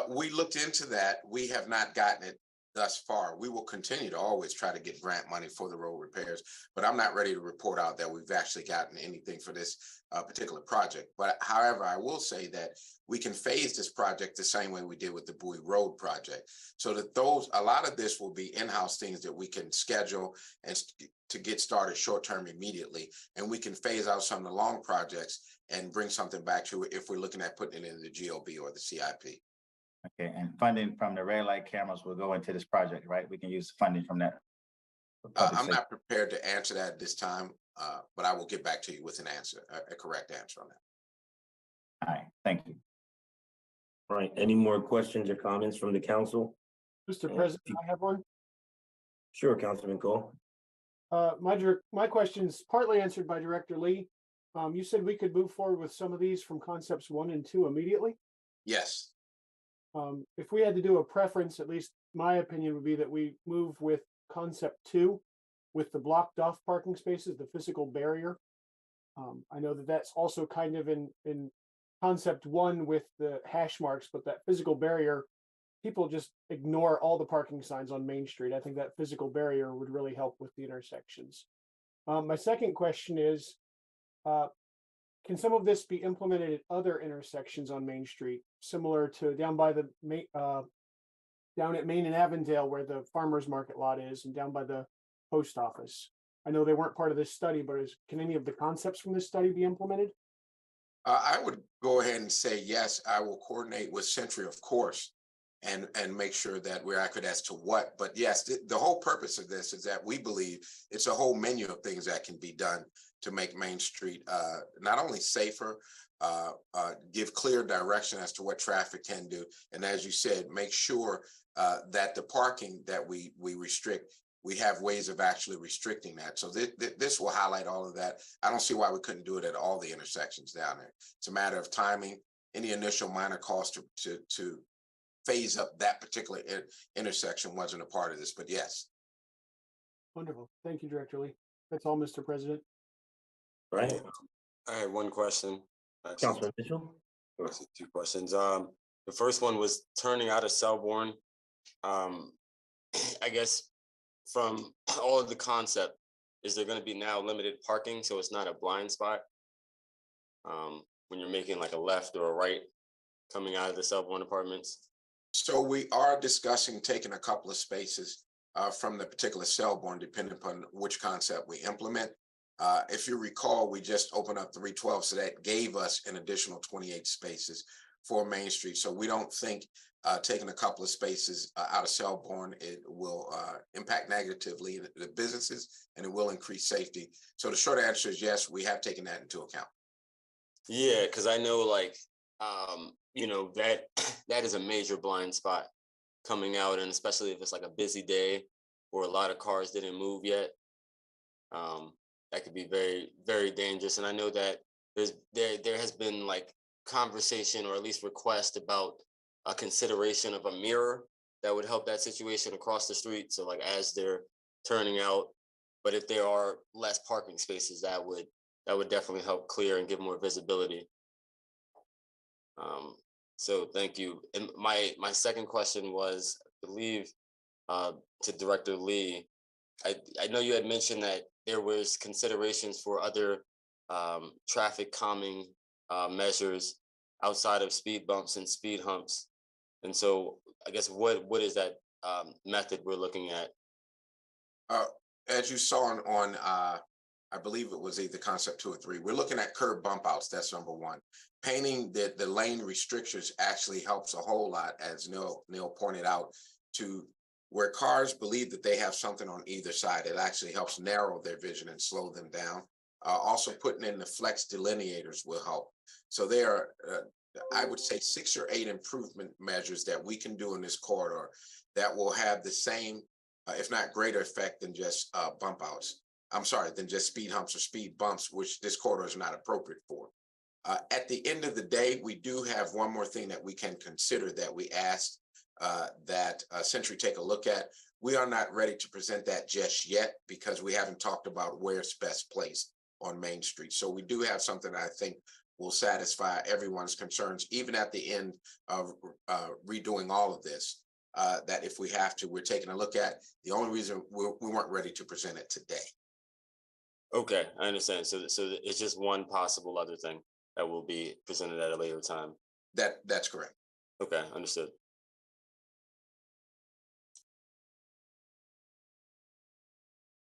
We looked into that. We have not gotten it thus far. We will continue to always try to get grant money for the road repairs, but I'm not ready to report out that we've actually gotten anything for this particular project. But however, I will say that we can phase this project the same way we did with the Bowie Road project. So that a lot of this will be in-house things that we can schedule and to get started short-term immediately. And we can phase out some of the long projects and bring something back to it if we're looking at putting it in the GOB or the CIP. Okay, and funding from the red light cameras will go into this project, right? We can use funding from that. I'm not prepared to answer that at this time, but I will get back to you with an answer, a correct answer on that. All right, thank you. All right, any more questions or comments from the council? Mr. President, I have one. Sure, Councilman Cole. My question is partly answered by Director Lee. You said we could move forward with some of these from concepts 1 and 2 immediately. Yes. If we had to do a preference, at least my opinion would be that we move with concept 2 with the blocked off parking spaces, the physical barrier. I know that that's also kind of in concept 1 with the hash marks, but that physical barrier, people just ignore all the parking signs on Main Street. I think that physical barrier would really help with the intersections. My second question is, can some of this be implemented at other intersections on Main Street, similar to down by the down at Main and Avondale where the farmers market lot is, and down by the post office? I know they weren't part of this study, but can any of the concepts from this study be implemented? I would go ahead and say yes. I will coordinate with Century, of course, and make sure that we're accurate as to what. But yes, the whole purpose of this is that we believe it's a whole menu of things that can be done to make Main Street not only safer, give clear direction as to what traffic can do, and as you said, make sure that the parking that we restrict, we have ways of actually restricting that. So this will highlight all of that. I don't see why we couldn't do it at all the intersections down there. It's a matter of timing. Any initial minor cost to phase up that particular intersection wasn't a part of this, but yes. Wonderful. Thank you, Director Lee. That's all, Mr. President. All right, I had one question. Actually, Councilman Mitchell. actually two questions. The first one was turning out of Selborne. I guess from all of the concept, is there going to be now limited parking so it's not a blind spot when you're making like a left or a right coming out of the Selborne apartments? So we are discussing taking a couple of spaces from the particular Selborne, depending upon which concept we implement. If you recall, we just opened up 312, so that gave us an additional 28 spaces for Main Street. So we don't think taking a couple of spaces out of Selborne, it will impact negatively the businesses, and it will increase safety. So the short answer is yes, we have taken that into account. Yeah, because I know like, that is a major blind spot coming out, and especially if it's like a busy day or a lot of cars didn't move yet. That could be very, very dangerous. And I know that there has been like conversation or at least request about a consideration of a mirror that would help that situation across the street. So like as they're turning out, but if there are less parking spaces, that would definitely help clear and give more visibility. So thank you. And my second question was, I believe, to Director Lee. I know you had mentioned that there was considerations for other traffic calming measures outside of speed bumps and speed humps. And so I guess what is that method we're looking at? As you saw on I believe it was either concept 2 or 3, we're looking at curb bump outs. That's number 1. Painting the lane restrictions actually helps a whole lot, as Neil pointed out, to where cars believe that they have something on either side. It actually helps narrow their vision and slow them down. Also putting in the flex delineators will help. So there are, I would say, 6 or 8 improvement measures that we can do in this corridor that will have the same, if not greater effect than just bump outs. I'm sorry, than just speed humps or speed bumps, which this corridor is not appropriate for. At the end of the day, we do have one more thing that we can consider that we asked that Century take a look at. We are not ready to present that just yet because we haven't talked about where it's best placed on Main Street. So we do have something that I think will satisfy everyone's concerns, even at the end of redoing all of this, that if we have to, we're taking a look at. The only reason we weren't ready to present it today. Okay, I understand. So it's just one possible other thing that will be presented at a later time. That's correct. Okay, understood.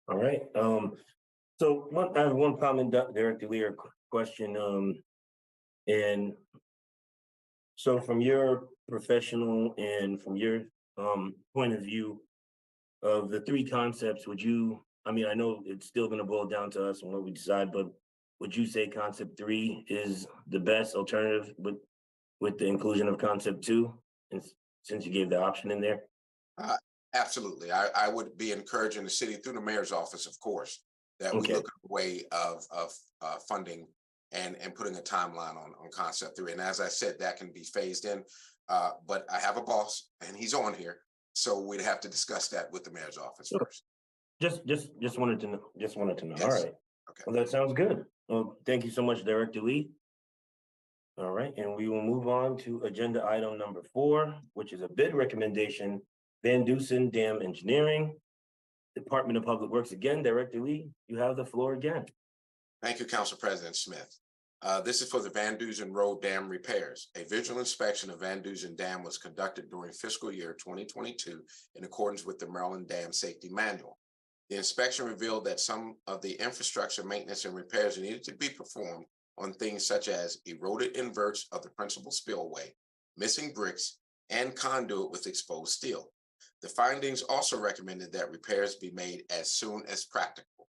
All right. So I have one comment, Director Lee, or question. And so from your professional and from your point of view of the 3 concepts, would you, I mean, I know it's still going to boil down to us and what we decide, but would you say concept 3 is the best alternative with the inclusion of concept 2? And since you gave the option in there? Absolutely. I would be encouraging the city through the mayor's office, of course, that we look at a way of funding and putting a timeline on concept 3. And as I said, that can be phased in. But I have a boss and he's on here. So we'd have to discuss that with the mayor's office Sure. first. Just wanted to know, All Yes. right. Okay. Well, that sounds good. Well, thank you so much, Director Lee. All right, and we will move on to agenda item number 4, which is a bid recommendation, Van Dusen Dam Engineering, Department of Public Works. Again, Director Lee, you have the floor again. Thank you, Council President Smith. This is for the Van Dusen Road Dam repairs. A visual inspection of Van Dusen Dam was conducted during fiscal year 2022 in accordance with the Maryland Dam Safety Manual. The inspection revealed that some of the infrastructure maintenance and repairs needed to be performed on things such as eroded inverts of the principal spillway, missing bricks, and conduit with exposed steel. The findings also recommended that repairs be made as soon as practical.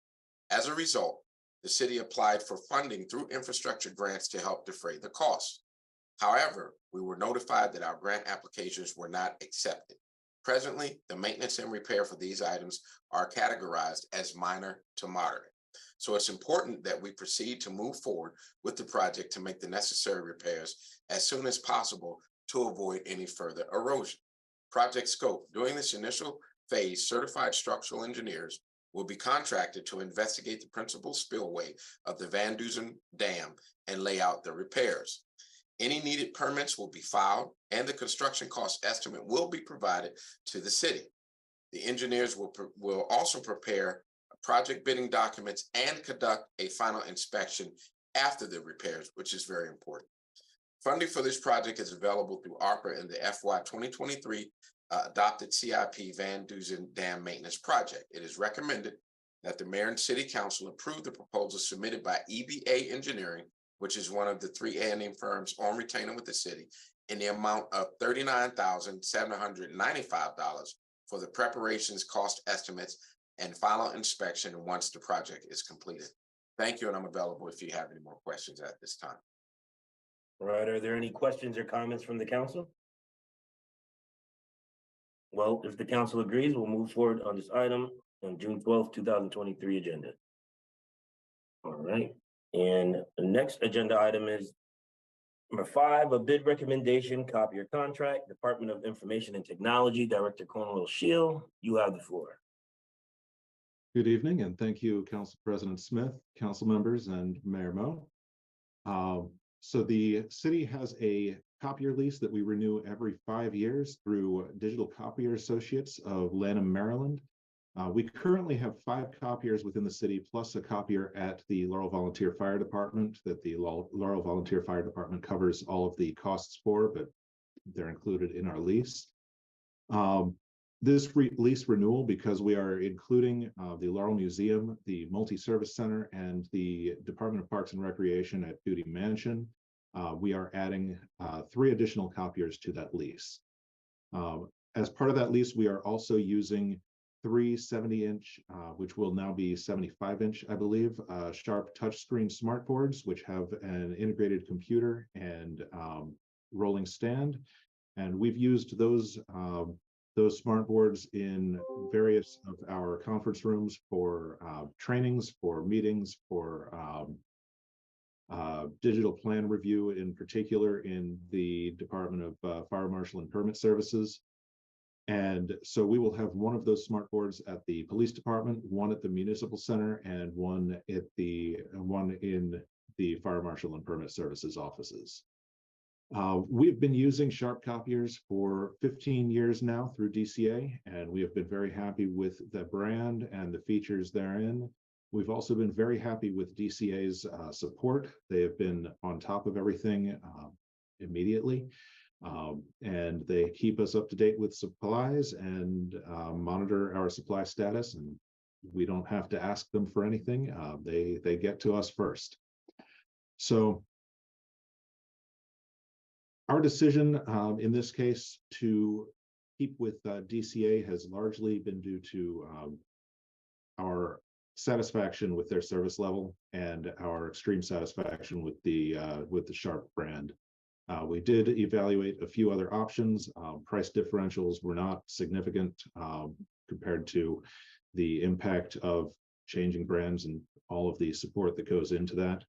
As a result, the city applied for funding through infrastructure grants to help defray the cost. However, we were notified that our grant applications were not accepted. Presently, the maintenance and repair for these items are categorized as minor to moderate. So it's important that we proceed to move forward with the project to make the necessary repairs as soon as possible to avoid any further erosion. Project scope: during this initial phase, certified structural engineers will be contracted to investigate the principal spillway of the Van Dusen Dam and lay out the repairs. Any needed permits will be filed, and the construction cost estimate will be provided to the city. The engineers will also prepare project bidding documents and conduct a final inspection after the repairs, which is very important. Funding for this project is available through ARPA in the FY 2023 adopted CIP Van Dusen Dam Maintenance Project. It is recommended that the mayor and city council approve the proposal submitted by EBA Engineering, which is one of the 3 A&M firms on retainer with the city, in the amount of $39,795 for the preparations, cost estimates, and final inspection once the project is completed. Thank you, and I'm available if you have any more questions at this time. All right, are there any questions or comments from the council? Well, if the council agrees, we'll move forward on this item on June 12th, 2023 agenda. All right, and the next agenda item is number 5, a bid recommendation, Copier contract, Department of Information and Technology, Director Cornwell Shield, you have the floor. Good evening, and thank you, Council President Smith, council members, and Mayor Mo. So the city has a copier lease that we renew every 5 years through Digital Copier Associates of Lanham, Maryland. We currently have 5 copiers within the city, plus a copier at the Laurel Volunteer Fire Department that the Laurel Volunteer Fire Department covers all of the costs for, but they're included in our lease. This lease renewal, because we are including the Laurel Museum, the Multi-Service Center, and the Department of Parks and Recreation at Duty Mansion, we are adding 3 additional copiers to that lease. As part of that lease, we are also using 3 70-inch, which will now be 75-inch, I believe, Sharp touchscreen smartboards, which have an integrated computer and rolling stand. And we've used those smart boards in various of our conference rooms for trainings, for meetings, for digital plan review, in particular in the Department of Fire Marshal and Permit Services. And so we will have one of those smart boards at the police department, one at the municipal center, and one in the Fire Marshal and Permit Services offices. We've been using Sharp copiers for 15 years now through DCA, and we have been very happy with the brand and the features therein. We've also been very happy with DCA's support. They have been on top of everything immediately, and they keep us up to date with supplies and monitor our supply status, and we don't have to ask them for anything. They get to us first. So our decision in this case to keep with DCA has largely been due to our satisfaction with their service level and our extreme satisfaction with the Sharp brand. We did evaluate a few other options. Price differentials were not significant compared to the impact of changing brands and all of the support that goes into that.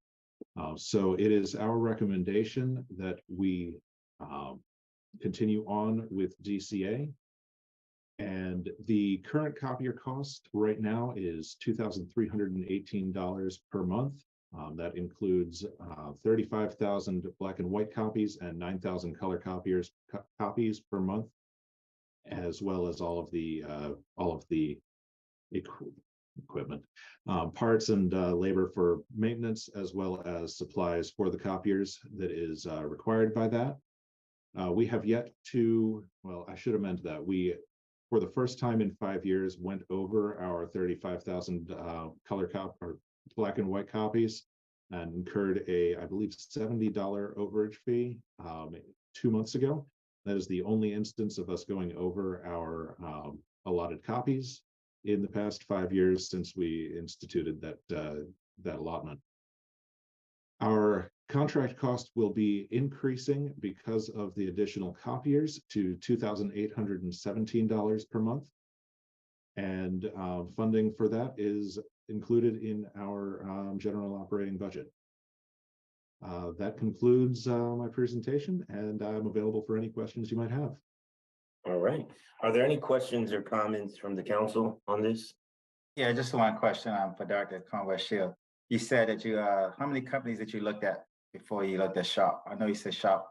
So it is our recommendation that we continue on with DCA. And the current copier cost right now is $2,318 per month. That includes 35,000 black and white copies and 9,000 color copies per month, as well as all of the equipment, parts and labor for maintenance, as well as supplies for the copiers that is required by that. We have yet to, well, I should amend that. We, for the first time in 5 years, went over our 35,000 color or black and white copies and incurred a, I believe, $70 overage fee 2 months ago. That is the only instance of us going over our allotted copies in the past 5 years since we instituted that allotment. Our contract cost will be increasing because of the additional copiers to $2,817 per month. And funding for that is included in our general operating budget. That concludes my presentation, and I'm available for any questions you might have. All right. Are there any questions or comments from the council on this? Yeah, just one question for Dr. Conway Shield. You said that you, how many companies that you looked at before you looked at Sharp? I know you said Sharp.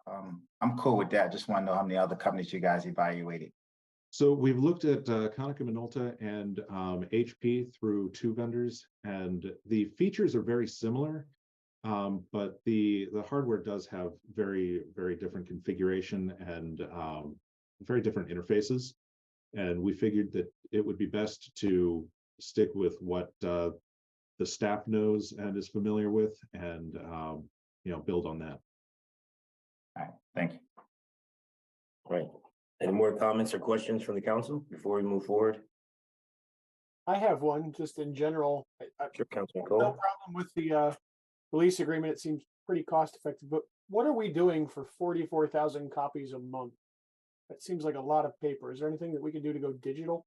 I'm cool with that. Just want to know how many other companies you guys evaluated. So we've looked at Konica Minolta and HP through 2 vendors, and the features are very similar, but the hardware does have very, very different configuration and very different interfaces. And we figured that it would be best to stick with what the staff knows and is familiar with, and build on that. All right, thank you. Right. Any more comments or questions from the council before we move forward? I have one just in general. Sure, Councilman No Cole. problem with the lease agreement. It seems pretty cost effective, but what are we doing for 44,000 copies a month? That seems like a lot of paper. Is there anything that we can do to go digital?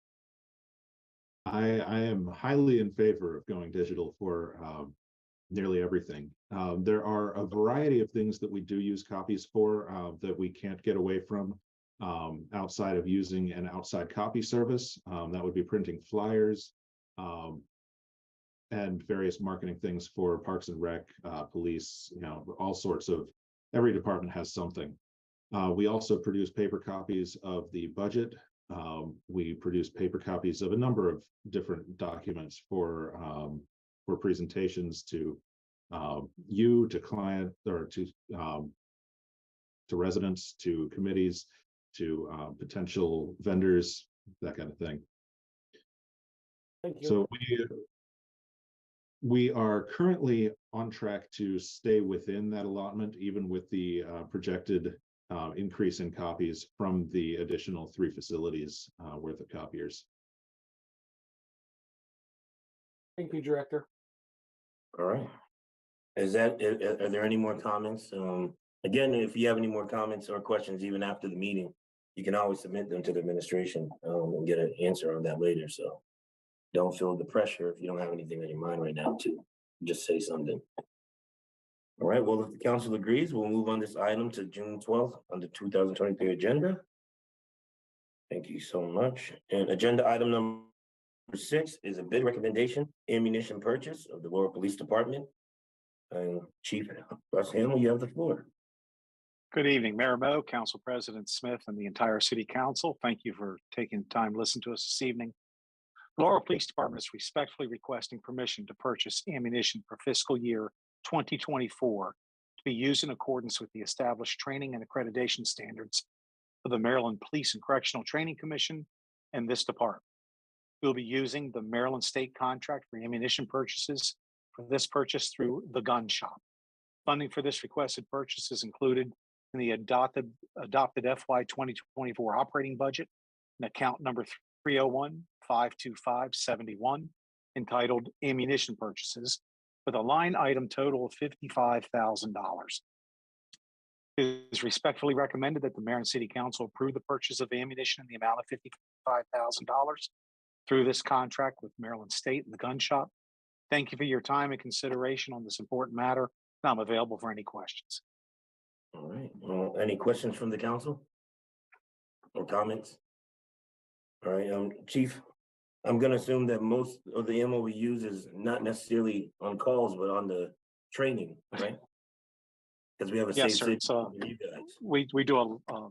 I am highly in favor of going digital for nearly everything. There are a variety of things that we do use copies for that we can't get away from outside of using an outside copy service. That would be printing flyers and various marketing things for Parks and Rec, police, all sorts of, every department has something. We also produce paper copies of the budget. We produce paper copies of a number of different documents for presentations to you, to client, or to residents, to committees, to potential vendors, that kind of thing. Thank you. So we are currently on track to stay within that allotment, even with the projected increase in copies from the additional 3 facilities worth of copiers. Thank you, Director. All right. Are there any more comments? Again, if you have any more comments or questions, even after the meeting, you can always submit them to the administration and get an answer on that later. So don't feel the pressure if you don't have anything on your mind right now to just say something. All right, well, if the council agrees, we'll move on this item to June 12th on the 2023 agenda. Thank you so much. And agenda item number 6 is a bid recommendation, ammunition purchase of the Laurel Police Department. And Chief Russ Hamel, you have the floor. Good evening, Mayor Moe, Council President Smith, and the entire City Council. Thank you for taking time to listen to us this evening. The Laurel Police Department is respectfully requesting permission to purchase ammunition for fiscal year 2024 to be used in accordance with the established training and accreditation standards of the Maryland Police and Correctional Training Commission and this department. We'll be using the Maryland State contract for ammunition purchases for this purchase through the gun shop. Funding for this requested purchase is included in the adopted FY 2024 operating budget and account number 301-525-71 entitled Ammunition Purchases with a line item total of $55,000. It is respectfully recommended that the Mayor and City Council approve the purchase of ammunition in the amount of $55,000 through this contract with Maryland State and the gun shop. Thank you for your time and consideration on this important matter. I'm available for any questions. All right. Well, any questions from the council or comments? All right, Chief, I'm gonna assume that most of the ammo we use is not necessarily on calls, but on the training, right? Because we have a Yes, safe sir. city So for you guys. we do a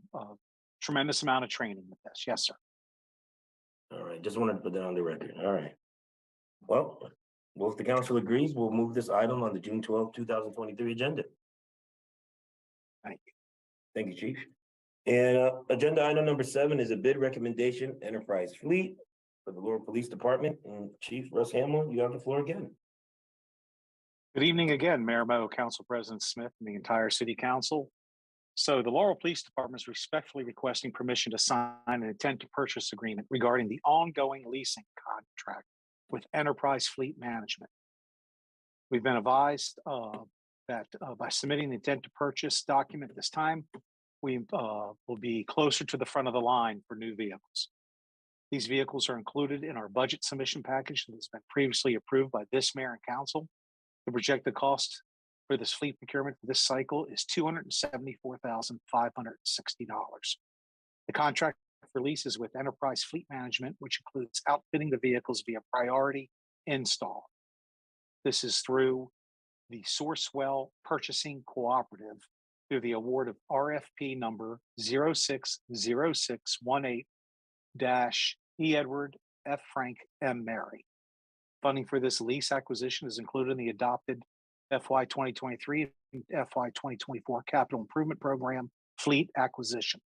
tremendous amount of training with this. Yes, sir. All right, just wanted to put that on the record. All right. Well, if the council agrees, we'll move this item on the June 12th, 2023 agenda. Thank you. Thank you, Chief. And agenda item number 7 is a bid recommendation, Enterprise Fleet for the Laurel Police Department. And Chief Russ Hamlin, you have the floor again. Good evening again, Mayor Mo, Council President Smith, and the entire City Council. So the Laurel Police Department is respectfully requesting permission to sign an intent to purchase agreement regarding the ongoing leasing contract with Enterprise Fleet Management. We've been advised that by submitting the intent to purchase document this time, we will be closer to the front of the line for new vehicles. These vehicles are included in our budget submission package that has been previously approved by this mayor and council. The projected cost for this fleet procurement for this cycle is $274,560. The contract for lease is with Enterprise Fleet Management, which includes outfitting the vehicles via priority install. This is through the Sourcewell Purchasing Cooperative through the award of RFP number 060618-E Edward F. Frank M. Mary. Funding for this lease acquisition is included in the adopted FY 2023 and FY 2024 Capital Improvement Program Fleet Acquisition.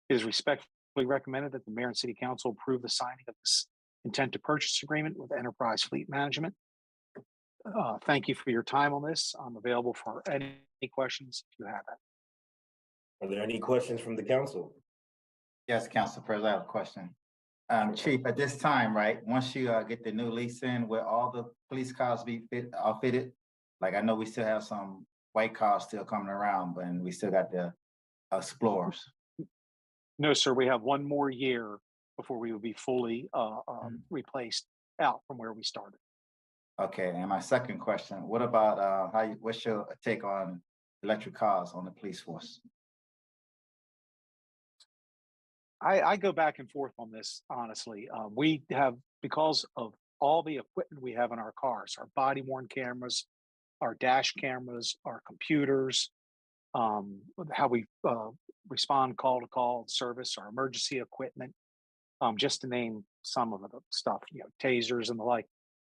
It is respectfully recommended that the Mayor and City Council approve the signing of this intent to purchase agreement with Enterprise Fleet Management. Thank you for your time on this. I'm available for any questions if you have it. Are there any questions from the council? Yes, Council President, I have a question. Chief, at this time, right, once you get the new lease in, will all the police cars be outfitted? Like, I know we still have some white cars still coming around, but we still got the Explorers. No, sir, we have one more year before we will be fully replaced out from where we started. Okay, and my second question, what about what's your take on electric cars on the police force? I go back and forth on this, honestly. We have, because of all the equipment we have in our cars, our body worn cameras, our dash cameras, our computers, how we respond call to call service, our emergency equipment, just to name some of the stuff, tasers and the like.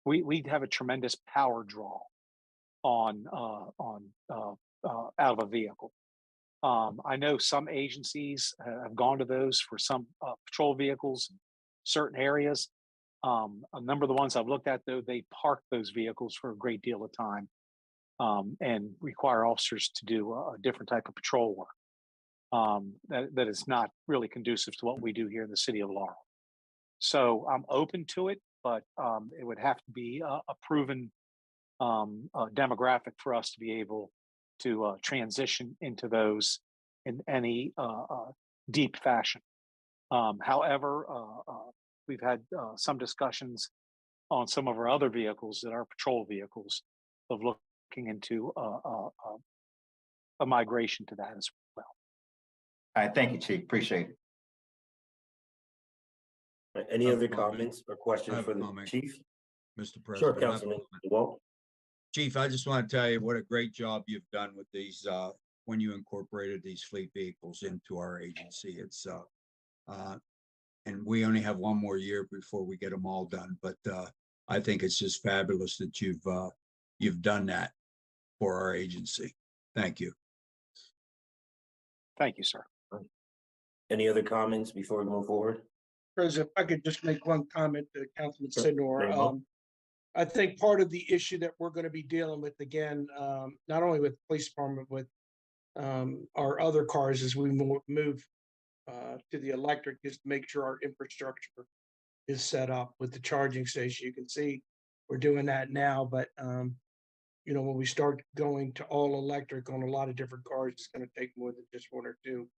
We have a tremendous power draw on out of a vehicle. I know some agencies have gone to those for some patrol vehicles in certain areas. A number of the ones I've looked at, though, they park those vehicles for a great deal of time and require officers to do a different type of patrol work that is not really conducive to what we do here in the city of Laurel. So I'm open to it, but it would have to be a proven demographic for us to be able to transition into those in any deep fashion. However, we've had some discussions on some of our other vehicles that are patrol vehicles of looking into a migration to that as well. All right, thank you, Chief. Appreciate it. Any I have other a comment. comments or questions for the comment. chief? Mr. Sure, President. I have a Councilman comment. Walt. Chief, I just want to tell you what a great job you've done with these, when you incorporated these fleet vehicles into our agency. It's, and we only have one more year before we get them all done, but I think it's just fabulous that you've done that for our agency. Thank you. Thank you, sir. Any other comments before we move forward? President, if I could just make one comment to Councilman Sure. Sidnor. Very well. I think part of the issue that we're going to be dealing with again, not only with the police department, with our other cars as we move to the electric, is to make sure our infrastructure is set up with the charging station. You can see we're doing that now, but when we start going to all electric on a lot of different cars, it's going to take more than just one or two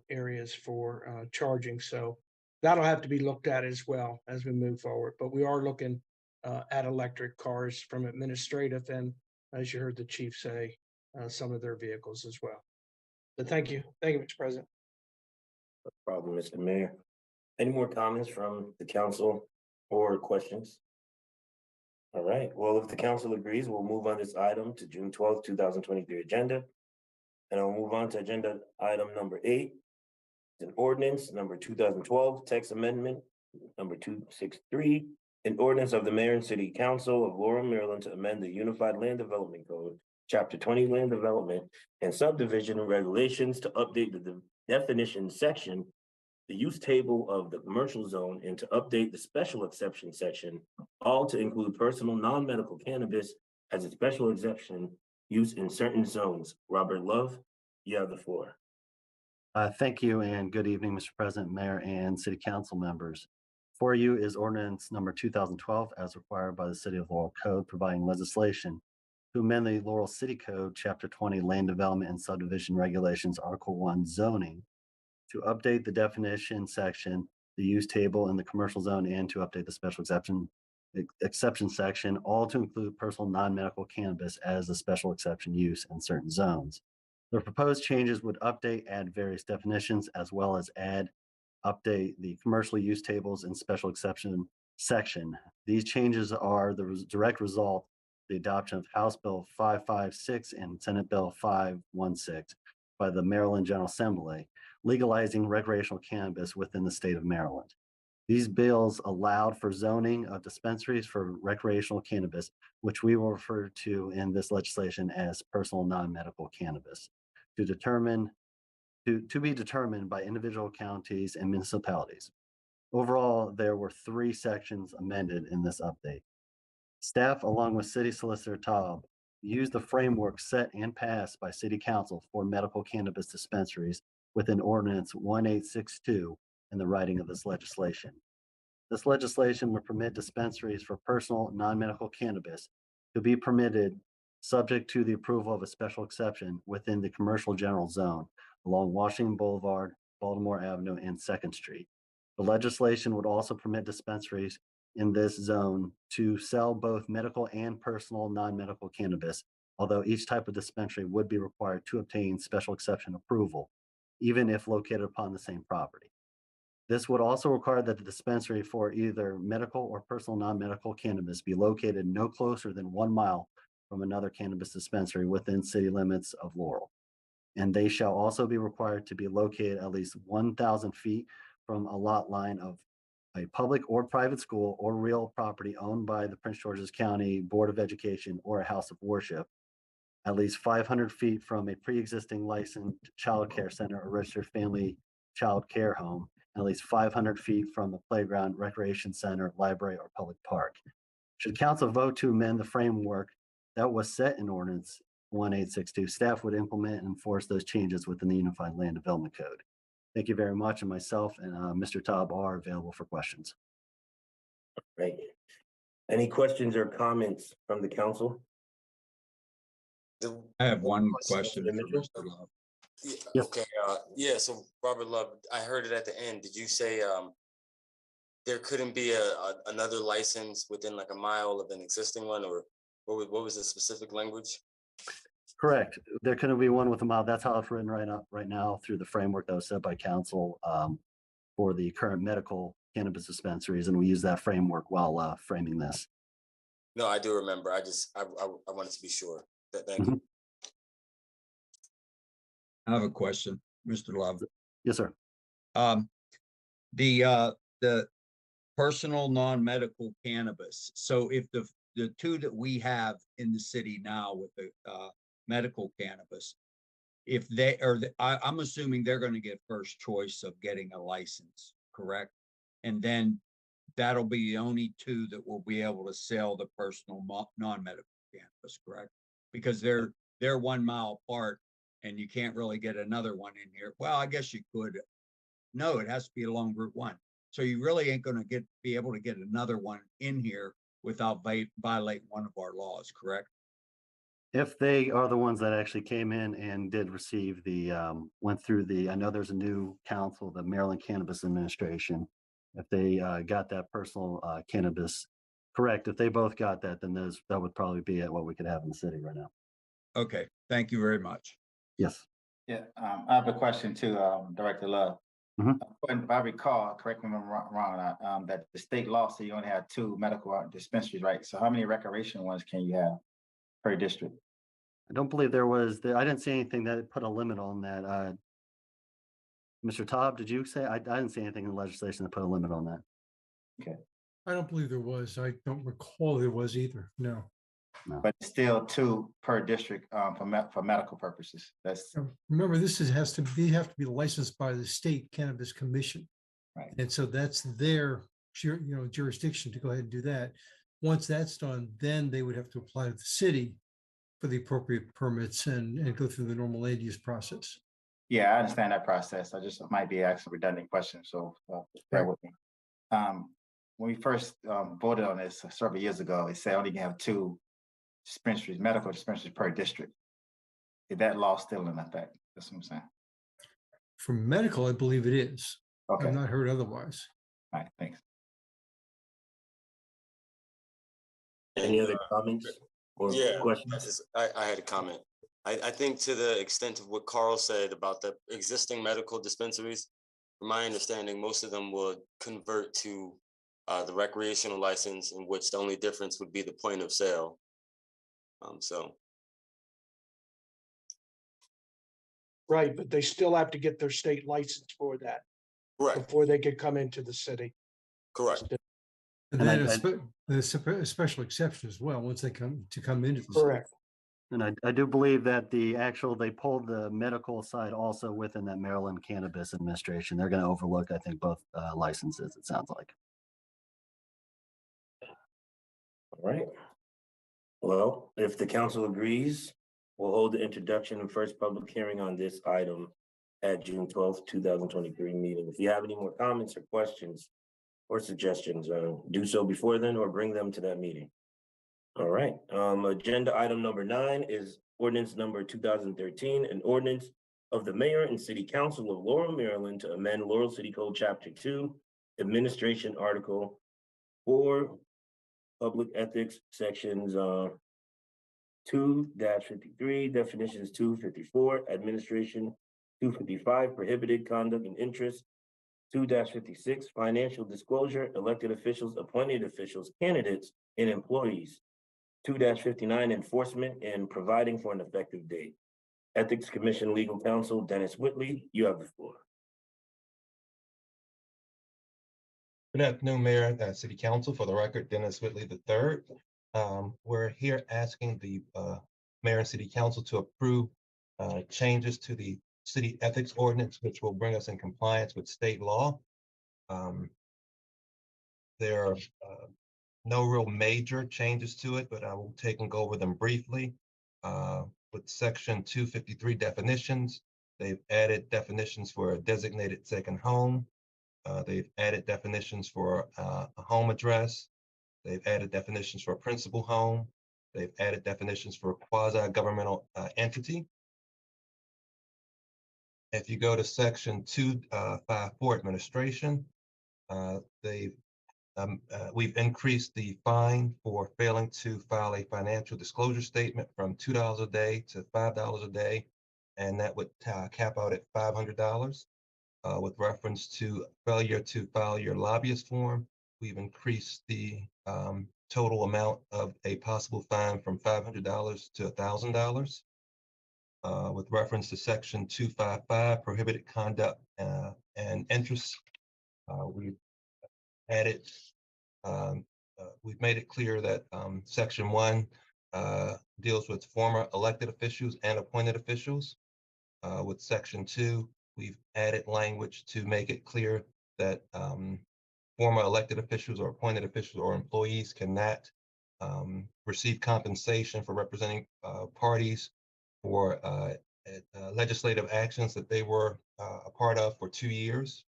areas for charging. So that'll have to be looked at as well as we move forward. But we are looking at electric cars from administrative and, as you heard the chief say, some of their vehicles as well. So thank you, Mr. President. No problem, Mr. Mayor. Any more comments from the council or questions? All right, well, if the council agrees, we'll move on this item to June 12th, 2023 agenda. And I'll move on to agenda item number 8. It's an ordinance number 2012 text amendment number 263. An ordinance of the mayor and city council of Laurel, Maryland to amend the Unified Land Development Code, Chapter 20 Land Development and Subdivision Regulations to update the definition section, the use table of the commercial zone, and to update the special exception section, all to include personal non-medical cannabis as a special exception use in certain zones. Robert Love, you have the floor. Thank you and good evening, Mr. President, Mayor, and City Council members. For you is ordinance number 2012 as required by the City of Laurel Code, providing legislation to amend the Laurel City Code, Chapter 20 Land Development and Subdivision Regulations, Article 1 Zoning, to update the definition section, the use table in the commercial zone, and to update the special exception section, all to include personal non-medical cannabis as a special exception use in certain zones. The proposed changes would update, add various definitions, as well as update the commercial use tables and special exception section. These changes are the direct result of the adoption of House Bill 556 and Senate Bill 516 by the Maryland General Assembly, legalizing recreational cannabis within the state of Maryland. These bills allowed for zoning of dispensaries for recreational cannabis, which we will refer to in this legislation as personal non-medical cannabis, to be determined by individual counties and municipalities. Overall, there were 3 sections amended in this update. Staff, along with City Solicitor Taub, used the framework set and passed by City Council for medical cannabis dispensaries within Ordinance 1862 in the writing of this legislation. This legislation would permit dispensaries for personal non-medical cannabis to be permitted subject to the approval of a special exception within the commercial general zone along Washington Boulevard, Baltimore Avenue, and 2nd Street. The legislation would also permit dispensaries in this zone to sell both medical and personal non-medical cannabis, although each type of dispensary would be required to obtain special exception approval, even if located upon the same property. This would also require that the dispensary for either medical or personal non-medical cannabis be located no closer than 1 mile from another cannabis dispensary within city limits of Laurel. And they shall also be required to be located at least 1,000 feet from a lot line of a public or private school or real property owned by the Prince George's County Board of Education or a house of worship, at least 500 feet from a pre-existing licensed child care center or registered family child care home, and at least 500 feet from a playground, recreation center, library, or public park. Should council vote to amend the framework that was set in Ordinance 1862, staff would implement and enforce those changes within the Unified Land Development Code. Thank you very much, and myself and Mr. Taub are available for questions. Right. Any questions or comments from the council? I have one question for Mitchell? Mr. Love. Yeah, Yes. okay, yeah, so Robert Love, I heard it at the end. Did you say there couldn't be another license within like a mile of an existing one, or what was the specific language? Correct. There couldn't be one with a mile. That's how it's written right now through the framework that was set by council for the current medical cannabis dispensaries, and we use that framework while framing this. No, I do remember. I wanted to be sure. Thank you. I have a question, Mr. Love. Yes, sir. The personal non-medical cannabis. So if the 2 that we have in the city now with the medical cannabis, if they are, I'm assuming they're going to get first choice of getting a license, correct? And then that'll be the only 2 that will be able to sell the personal non-medical cannabis, correct? Because they're 1 mile apart and you can't really get another one in here. Well, I guess you could. No, it has to be along Route 1. So you really ain't going to be able to get another one in here without violating one of our laws, correct? If they are the ones that actually came in and did receive went through I know there's a new council, the Maryland Cannabis Administration. If they got that personal cannabis, correct. If they both got that, then that would probably be what we could have in the city right now. Okay, thank you very much. Yes. Yeah, I have a question too, Director Love. If I recall, correct me if I'm wrong, that the state law said you only have 2 medical dispensaries, right? So how many recreation ones can you have per district? I don't believe there was, I didn't see anything that put a limit on that. Mr. Taub, did you say? I didn't see anything in the legislation that put a limit on that. Okay, I don't believe there was. I don't recall there was either. No. but still 2 per district for medical purposes. That's Remember, this has to be, have to be licensed by the state cannabis commission. right. And so that's their jurisdiction to go ahead and do that. Once that's done, then they would have to apply to the city for the appropriate permits and go through the normal land use process. Yeah, I understand that process. I just might be asking redundant questions, so bear with me. When we first voted on this several years ago, it said only can have 2 dispensaries, medical dispensaries per district. Is that law still in effect? That's what I'm saying. For medical, I believe it is. Okay. I've not heard otherwise. All right, thanks. Any other comments or questions? I had a comment. I think to the extent of what Carl said about the existing medical dispensaries, from my understanding, most of them would convert to the recreational license, in which the only difference would be the point of sale. Right, but they still have to get their state license for that Correct. before they could come into the city. Correct. And then there's a special exception as well, once they come into the city. Correct. And I do believe that they pulled the medical side also within that Maryland Cannabis Administration. They're going to overlook, I think, both licenses, it sounds like. All right. Well, if the council agrees, we'll hold the introduction and first public hearing on this item at June 12th, 2023 meeting. If you have any more comments or questions or suggestions, do so before then or bring them to that meeting. All right, agenda item number 9 is ordinance number 2013, an ordinance of the mayor and city council of Laurel, Maryland to amend Laurel City Code Chapter 2, Administration Article 4, Public Ethics, Sections 2-53, Definitions 254, Administration 255, Prohibited Conduct and Interest, 2-56, Financial Disclosure, Elected Officials, Appointed Officials, Candidates, and Employees, 2-59, Enforcement and Providing for an Effective Date. Ethics Commission Legal Counsel Dennis Whitley, you have the floor. Good afternoon, Mayor and City Council. For the record, Dennis Whitley III. We're here asking the Mayor and City Council to approve changes to the City Ethics Ordinance, which will bring us in compliance with state law. There are no real major changes to it, but I will take and go over them briefly. With Section 253 definitions, they've added definitions for a designated second home. They've added definitions for a home address. They've added definitions for a principal home. They've added definitions for a quasi-governmental entity. If you go to Section 254 administration, we've increased the fine for failing to file a financial disclosure statement from $2 a day to $5 a day, and that would cap out at $500. With reference to failure to file your lobbyist form, we've increased the total amount of a possible fine from $500 to $1,000. With reference to Section 255, prohibited conduct and interest, we've added, we've made it clear that Section 1 deals with former elected officials and appointed officials. With Section 2, we've added language to make it clear that former elected officials or appointed officials or employees cannot receive compensation for representing parties for legislative actions that they were a part of for 2 years.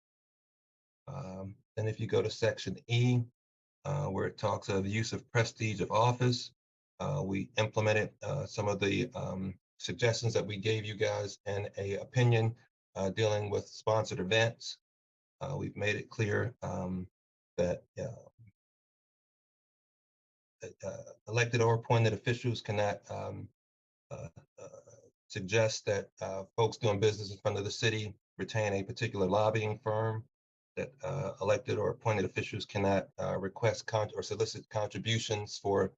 Then if you go to Section E, where it talks of the use of prestige of office, we implemented some of the suggestions that we gave you guys in an opinion dealing with sponsored events. We've made it clear that elected or appointed officials cannot suggests that folks doing business in front of the city retain a particular lobbying firm, that elected or appointed officials cannot request or solicit contributions for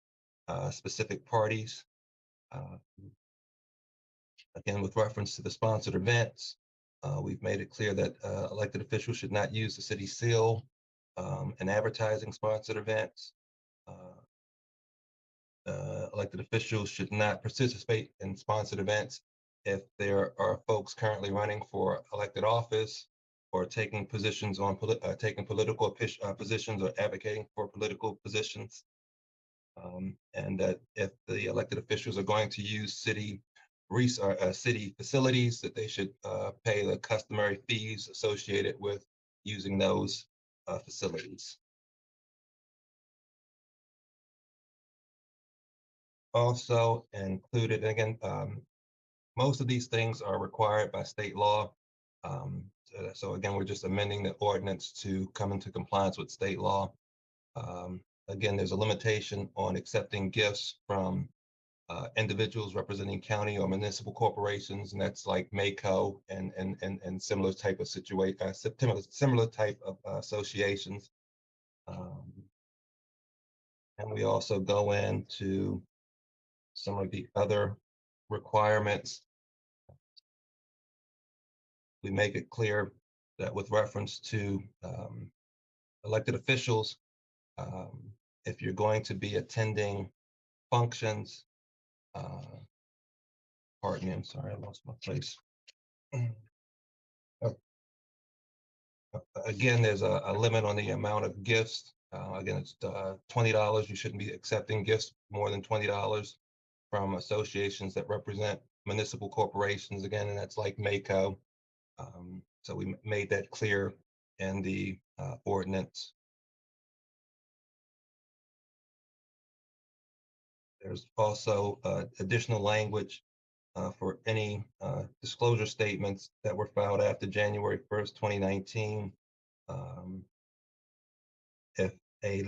specific parties. Again, with reference to the sponsored events, we've made it clear that elected officials should not use the city seal in advertising sponsored events. Elected officials should not participate in sponsored events if there are folks currently running for elected office or taking positions on taking political positions or advocating for political positions. And that if the elected officials are going to use city city facilities, that they should pay the customary fees associated with using those facilities. Also included, again, most of these things are required by state law. So again, we're just amending the ordinance to come into compliance with state law. Again, there's a limitation on accepting gifts from individuals representing county or municipal corporations, and that's like MACO and similar type of similar type of associations. And we also go into some of the other requirements. We make it clear that with reference to elected officials, if you're going to be attending functions, pardon me, I'm sorry, I lost my place. Again, there's a limit on the amount of gifts. Again, it's $20. You shouldn't be accepting gifts more than $20 from associations that represent municipal corporations, again, and that's like MACO. So we made that clear in the ordinance. There's also additional language for any disclosure statements that were filed after January 1st, 2019. If a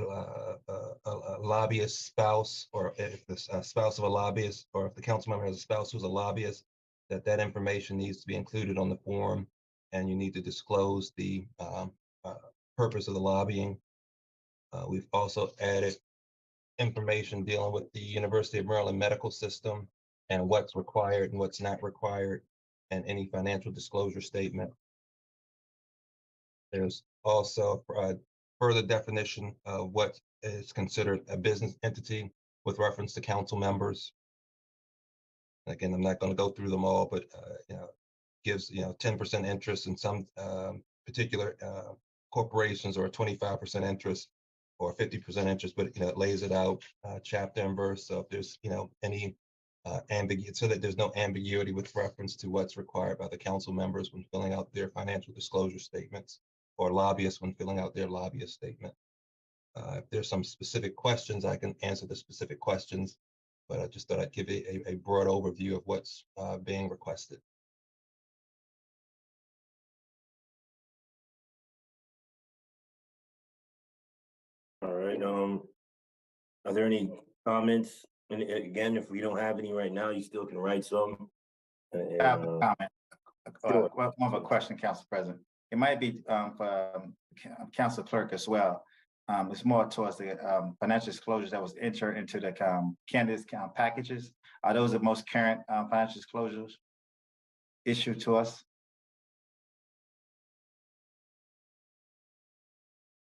lobbyist spouse, or if the spouse of a lobbyist, or if the council member has a spouse who's a lobbyist, that information needs to be included on the form, and you need to disclose the purpose of the lobbying. We've also added information dealing with the University of Maryland medical system and what's required and what's not required, and any financial disclosure statement. There's also a further definition of what is considered a business entity with reference to council members. Again, I'm not going to go through them all, but gives 10% interest in some particular corporations, or a 25% interest, or 50% interest, but it lays it out chapter and verse. So if there's any ambiguity, so that there's no ambiguity with reference to what's required by the council members when filling out their financial disclosure statements, or lobbyists when filling out their lobbyist statement. If there's some specific questions, I can answer the specific questions, but I just thought I'd give a broad overview of what's being requested. All right, are there any comments? And again, if we don't have any right now, you still can write some. I have a comment. Sure. Well, more of a question, Council President. It might be for Council Clerk as well. It's more towards the financial disclosures that was entered into the cannabis packages. Are those the most current financial disclosures issued to us?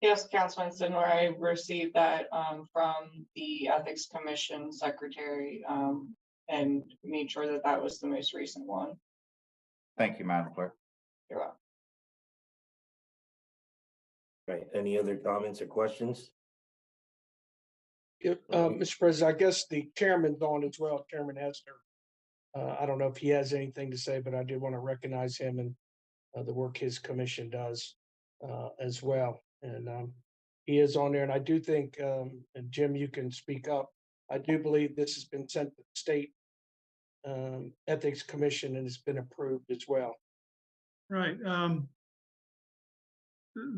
Yes, Councilman Sidnor, I received that from the Ethics Commission Secretary and made sure that that was the most recent one. Thank you, Madam Clerk. You're welcome. Right, any other comments or questions? Mr. President, I guess the chairman's on as well, Chairman Hester. I don't know if he has anything to say, but I did want to recognize him and the work his commission does as well. And he is on there, and I do think, and Jim, you can speak up. I do believe this has been sent to the state Ethics Commission, and it's been approved as well. Right.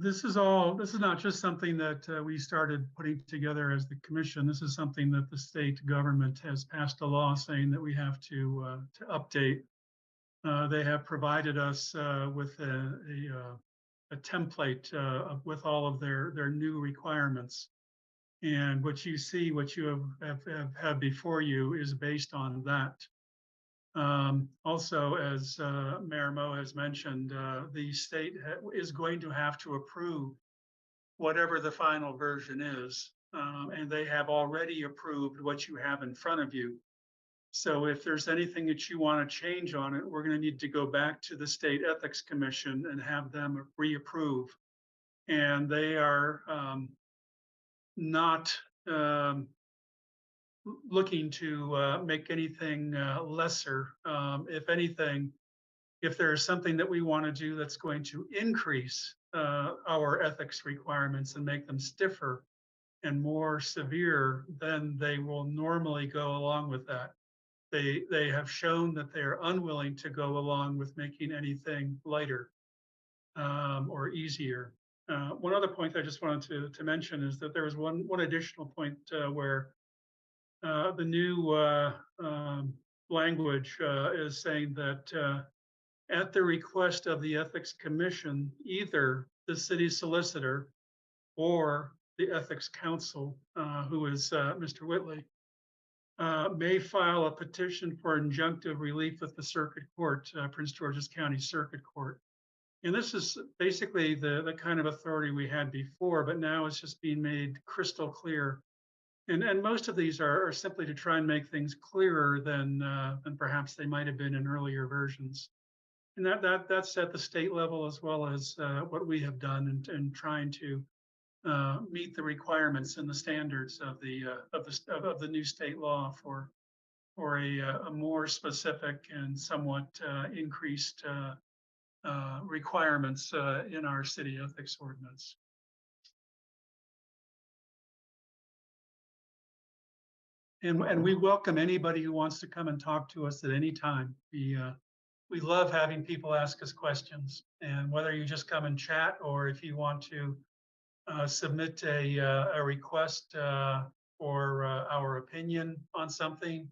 This is not just something that we started putting together as the commission. This is something that the state government has passed a law saying that we have to update They have provided us with a template with all of their new requirements. And what you see, what you have had before you is based on that. Also, as Mayor Mo has mentioned, the state is going to have to approve whatever the final version is. And they have already approved what you have in front of you. So if there's anything that you want to change on it, we're going to need to go back to the State Ethics Commission and have them reapprove. And they are not looking to make anything lesser. If anything, if there's something that we want to do that's going to increase our ethics requirements and make them stiffer and more severe, then they will normally go along with that. They have shown that they are unwilling to go along with making anything lighter or easier. One other point I just wanted to mention is that there was one additional point where the new language is saying that at the request of the Ethics Commission, either the city solicitor or the Ethics Council, who is Mr. Whitley, may file a petition for injunctive relief with the Circuit Court, Prince George's County Circuit Court. And this is basically the kind of authority we had before, but now it's just being made crystal clear. And most of these are simply to try and make things clearer than perhaps they might have been in earlier versions. And that's at the state level as well as what we have done in trying to meet the requirements and the standards of the new state law for a more specific and somewhat increased requirements in our city ethics ordinance. And we welcome anybody who wants to come and talk to us at any time. We love having people ask us questions, and whether you just come and chat or if you want to submit a request for our opinion on something,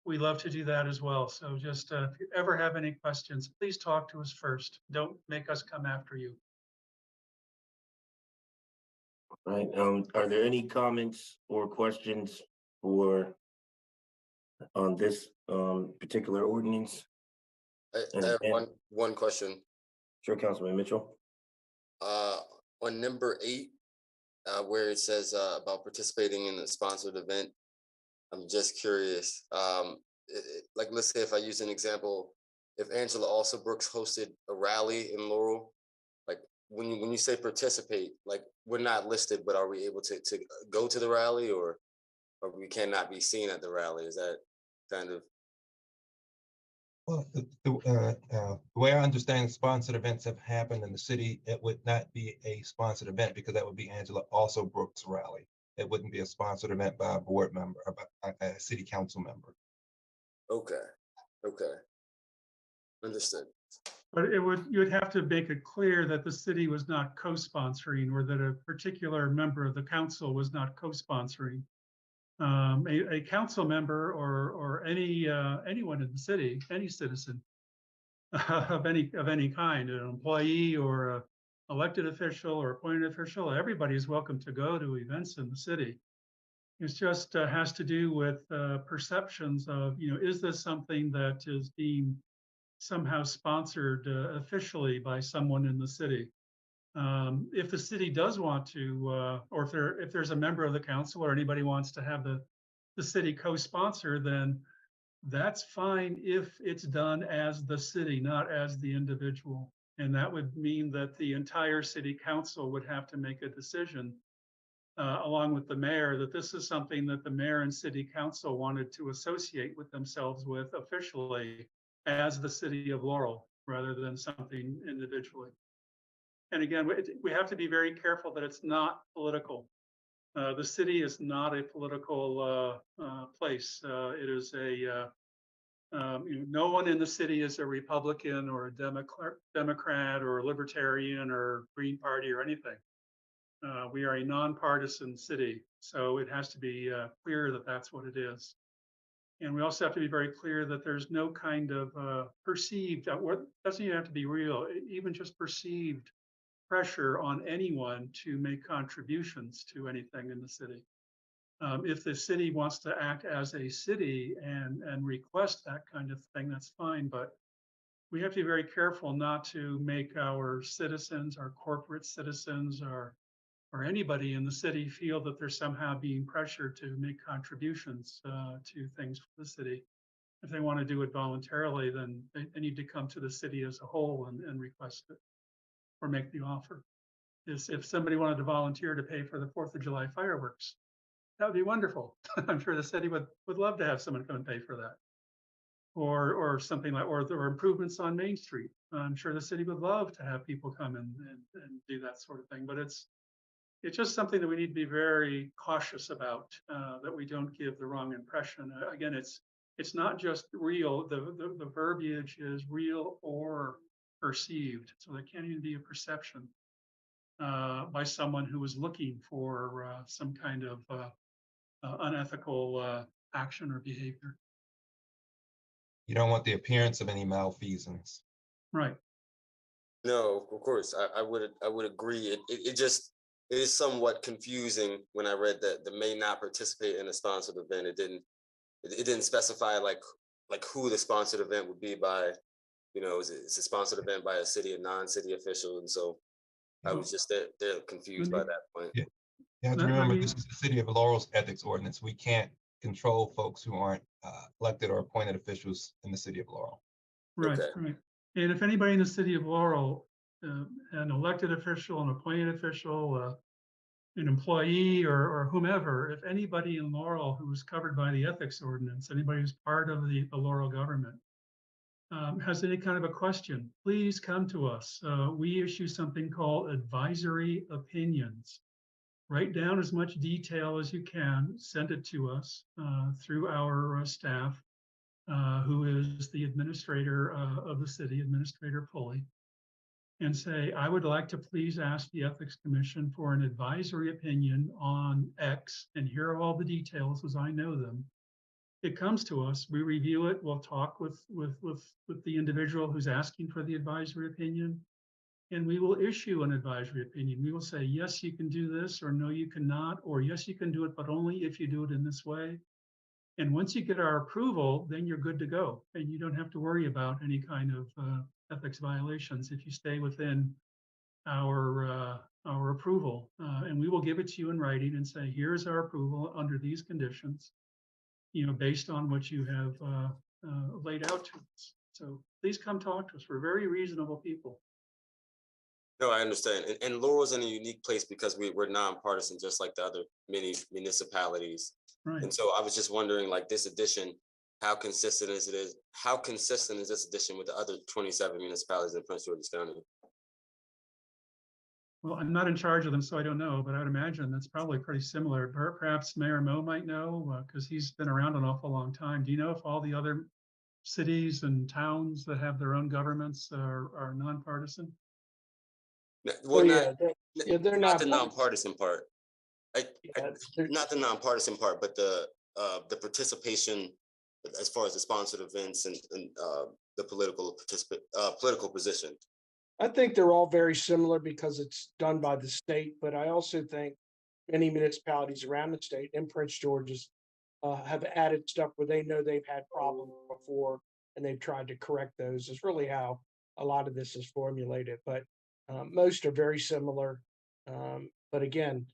we love to do that as well. So just if you ever have any questions, please talk to us first. Don't make us come after you. All right. Are there any comments or questions on this particular ordinance? I have one question. Sure, Councilman Mitchell. On number 8, where it says about participating in a sponsored event, I'm just curious. Like, let's say if I use an example, if Angela also Brooks hosted a rally in Laurel, like when you say participate, like we're not listed, but are we able to go to the rally, or we cannot be seen at the rally? Is that kind of? Well, the way I understand sponsored events have happened in the city, it would not be a sponsored event because that would be Angela also Brooks' rally. It wouldn't be a sponsored event by a board member or by a city council member. Okay. Understood. But you would have to make it clear that the city was not co-sponsoring, or that a particular member of the council was not co-sponsoring. A council member or anyone in the city, any citizen of any kind, an employee or an elected official or appointed official, everybody is welcome to go to events in the city. It's just has to do with perceptions of, is this something that is being somehow sponsored officially by someone in the city? If the city does want to, or if there's a member of the council or anybody wants to have the city co-sponsor, then that's fine if it's done as the city, not as the individual. And that would mean that the entire city council would have to make a decision along with the mayor, that this is something that the mayor and city council wanted to associate with themselves with officially as the city of Laurel, rather than something individually. And again, we have to be very careful that it's not political. The city is not a political place. It is no one in the city is a Republican or a Democrat or a Libertarian or Green Party or anything. We are a nonpartisan city, so it has to be clear that that's what it is. And we also have to be very clear that there's no kind of perceived, doesn't even have to be real, even just perceived pressure on anyone to make contributions to anything in the city. If the city wants to act as a city and request that kind of thing, that's fine. But we have to be very careful not to make our citizens, our corporate citizens, or anybody in the city feel that they're somehow being pressured to make contributions to things for the city. If they want to do it voluntarily, then they need to come to the city as a whole and request it or make the offer. If somebody wanted to volunteer to pay for the 4th of July fireworks, that would be wonderful. I'm sure the city would love to have someone come and pay for that. Or something like, or improvements on Main Street. I'm sure the city would love to have people come and do that sort of thing. But it's just something that we need to be very cautious about, that we don't give the wrong impression. Again, it's not just real. The verbiage is real or perceived. So there can't even be a perception by someone who is looking for some kind of unethical action or behavior. You don't want the appearance of any malfeasance. Right. No, of course, I would agree. It is somewhat confusing when I read that the may not participate in a sponsored event. It didn't specify like who the sponsored event would be by. It's a sponsored event by a city or non-city official, and so I was just they're confused by that point. Yeah. You have to remember, this is the city of Laurel's ethics ordinance. We can't control folks who aren't elected or appointed officials in the city of Laurel. Right, right. And if anybody in the city of Laurel, an elected official, an appointed official, an employee or whomever, if anybody in Laurel who is covered by the ethics ordinance, anybody who's part of the Laurel government, has any kind of a question, please come to us. We issue something called advisory opinions. Write down as much detail as you can, send it to us through our staff, who is the administrator of the city, Administrator Pulley, and say, I would like to please ask the Ethics Commission for an advisory opinion on X, and here are all the details as I know them. It comes to us, we review it, we'll talk with the individual who's asking for the advisory opinion, and we will issue an advisory opinion. We will say, yes, you can do this, or no, you cannot, or yes, you can do it, but only if you do it in this way. And once you get our approval, then you're good to go. And you don't have to worry about any kind of ethics violations if you stay within our approval. And we will give it to you in writing and say, here's our approval under these conditions, based on what you have laid out to us. So please come talk to us. We're very reasonable people. No, I understand. And Laurel's in a unique place because we're nonpartisan, just like the other many municipalities. Right. And so I was just wondering, like, this addition, how consistent is this addition with the other 27 municipalities in Prince George's County? Well, I'm not in charge of them, so I don't know, but I would imagine that's probably pretty similar. Perhaps Mayor Mo might know, because he's been around an awful long time. Do you know if all the other cities and towns that have their own governments are nonpartisan? Well, they're not not the nonpartisan part. Not the nonpartisan part, but the participation as far as the sponsored events and the political position. I think they're all very similar because it's done by the state, but I also think many municipalities around the state and Prince George's have added stuff where they know they've had problems before and they've tried to correct those. Is really how a lot of this is formulated, but most are very similar. But again,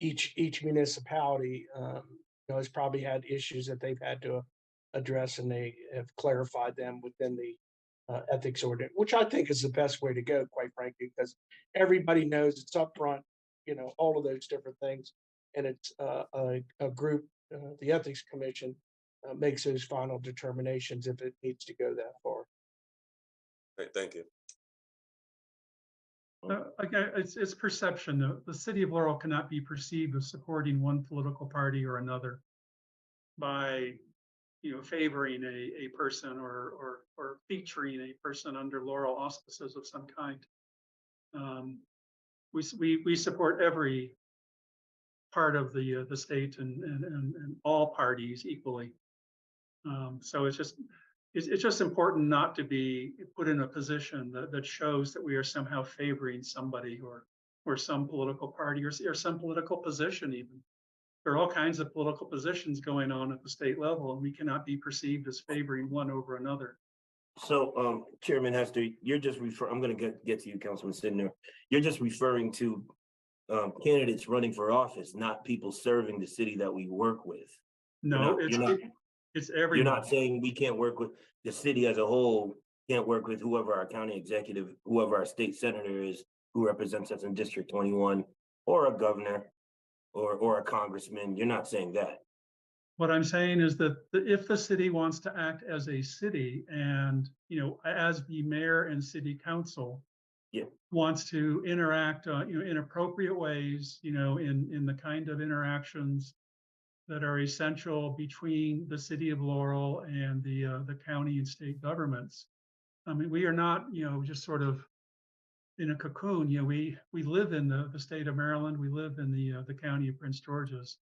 each municipality has probably had issues that they've had to address, and they have clarified them within the ethics ordinance, which I think is the best way to go, quite frankly, because everybody knows it's upfront, all of those different things, and it's a group, the Ethics Commission makes those final determinations if it needs to go that far. Great, thank you. It's perception. The city of Laurel cannot be perceived as supporting one political party or another by, favoring a person or featuring a person under Laurel auspices of some kind. We support every part of the state and all parties equally. So it's just important not to be put in a position that shows that we are somehow favoring somebody or some political party or some political position even. There are all kinds of political positions going on at the state level, and we cannot be perceived as favoring one over another. So, Chairman Hester, you're just I'm gonna get to you, Councilman Sidner. You're just referring to candidates running for office, not people serving the city that we work with. No, it's everyone. You're not saying we can't work with the city as a whole, can't work with whoever our county executive, whoever our state senator is, who represents us in District 21, or a governor, or a congressman. You're not saying that. What I'm saying is that if the city wants to act as a city and, as the mayor and city council wants to interact, in appropriate ways, in the kind of interactions that are essential between the city of Laurel and the county and state governments. I mean, we are not, just sort of in a cocoon. We live in the state of Maryland. We live in the county of Prince George's,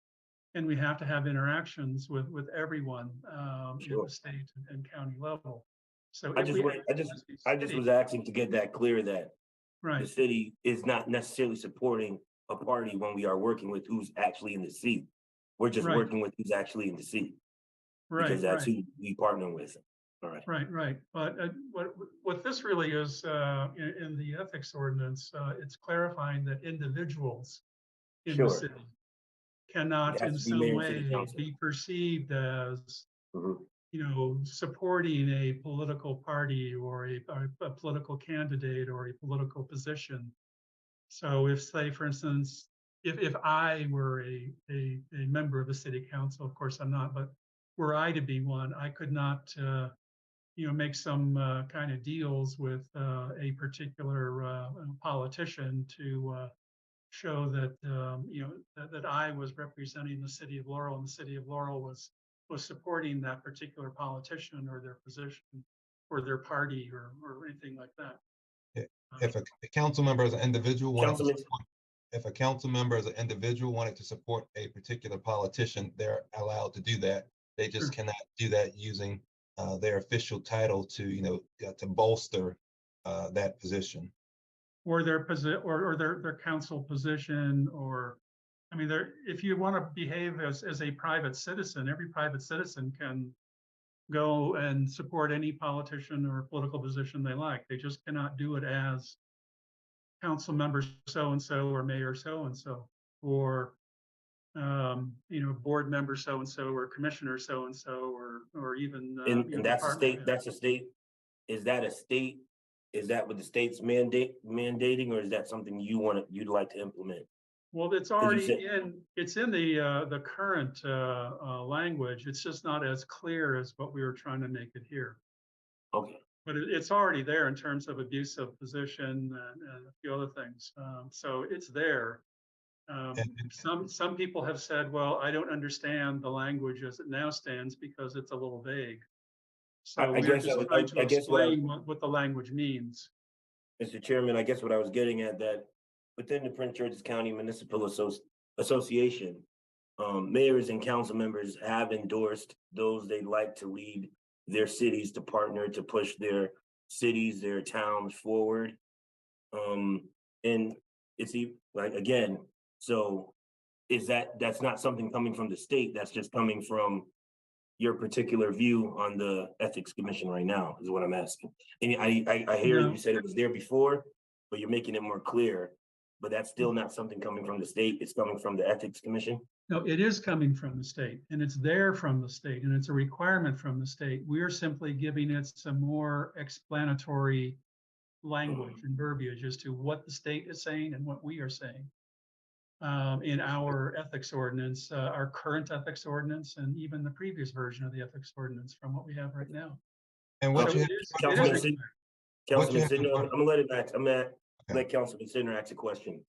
and we have to have interactions with everyone in the state and county level. So I just was asking to get that clear that the city is not necessarily supporting a party when we are working with who's actually in the seat. We're just working with who's actually in the seat. Because that's who we partner with. All right. Right. But what this really is in the ethics ordinance, it's clarifying that individuals in the city cannot in some way be perceived as, supporting a political party or a political candidate or a political position. So if, say, for instance, if I were a member of the city council, of course I'm not, but were I to be one, I could not, make some kind of deals with a particular politician to show that, that I was representing the city of Laurel, and the city of Laurel was supporting that particular politician or their position or their party or anything like that. If a council member as an individual wanted to support a particular politician, they're allowed to do that. They just cannot do that using their official title to bolster that position. Or their position, or their council position, or if you want to behave as a private citizen, every private citizen can go and support any politician or political position they like. They just cannot do it as council member so-and-so or mayor so-and-so or board member so-and-so or commissioner so-and-so or even and that's a state. Is that what the state's mandating, or is that something you'd like to implement? Well, it's already it's in the current language. It's just not as clear as what we were trying to make it here. Okay. But it's already there in terms of abuse of position and a few other things. So it's there. Some people have said, well, I don't understand the language as it now stands because it's a little vague. So we're just trying to explain what the language means. Mr. Chairman, I guess what I was getting at, that within the Prince George's County Municipal Association, mayors and council members have endorsed those they'd like to lead their cities to partner to push their cities, their towns forward. And it's like, again, so that's not something coming from the state, that's just coming from your particular view on the Ethics Commission right now, is what I'm asking. And I hear you said it was there before, but you're making it more clear, but that's still not something coming from the state, it's coming from the Ethics Commission? No, it is coming from the state, and it's there from the state, and it's a requirement from the state. We're simply giving it some more explanatory language and verbiage as to what the state is saying and what we are saying in our ethics ordinance, our current ethics ordinance, and even the previous version of the ethics ordinance from what we have right now. And what Councilman Sidner, I'm gonna let Councilman Sidner ask a question.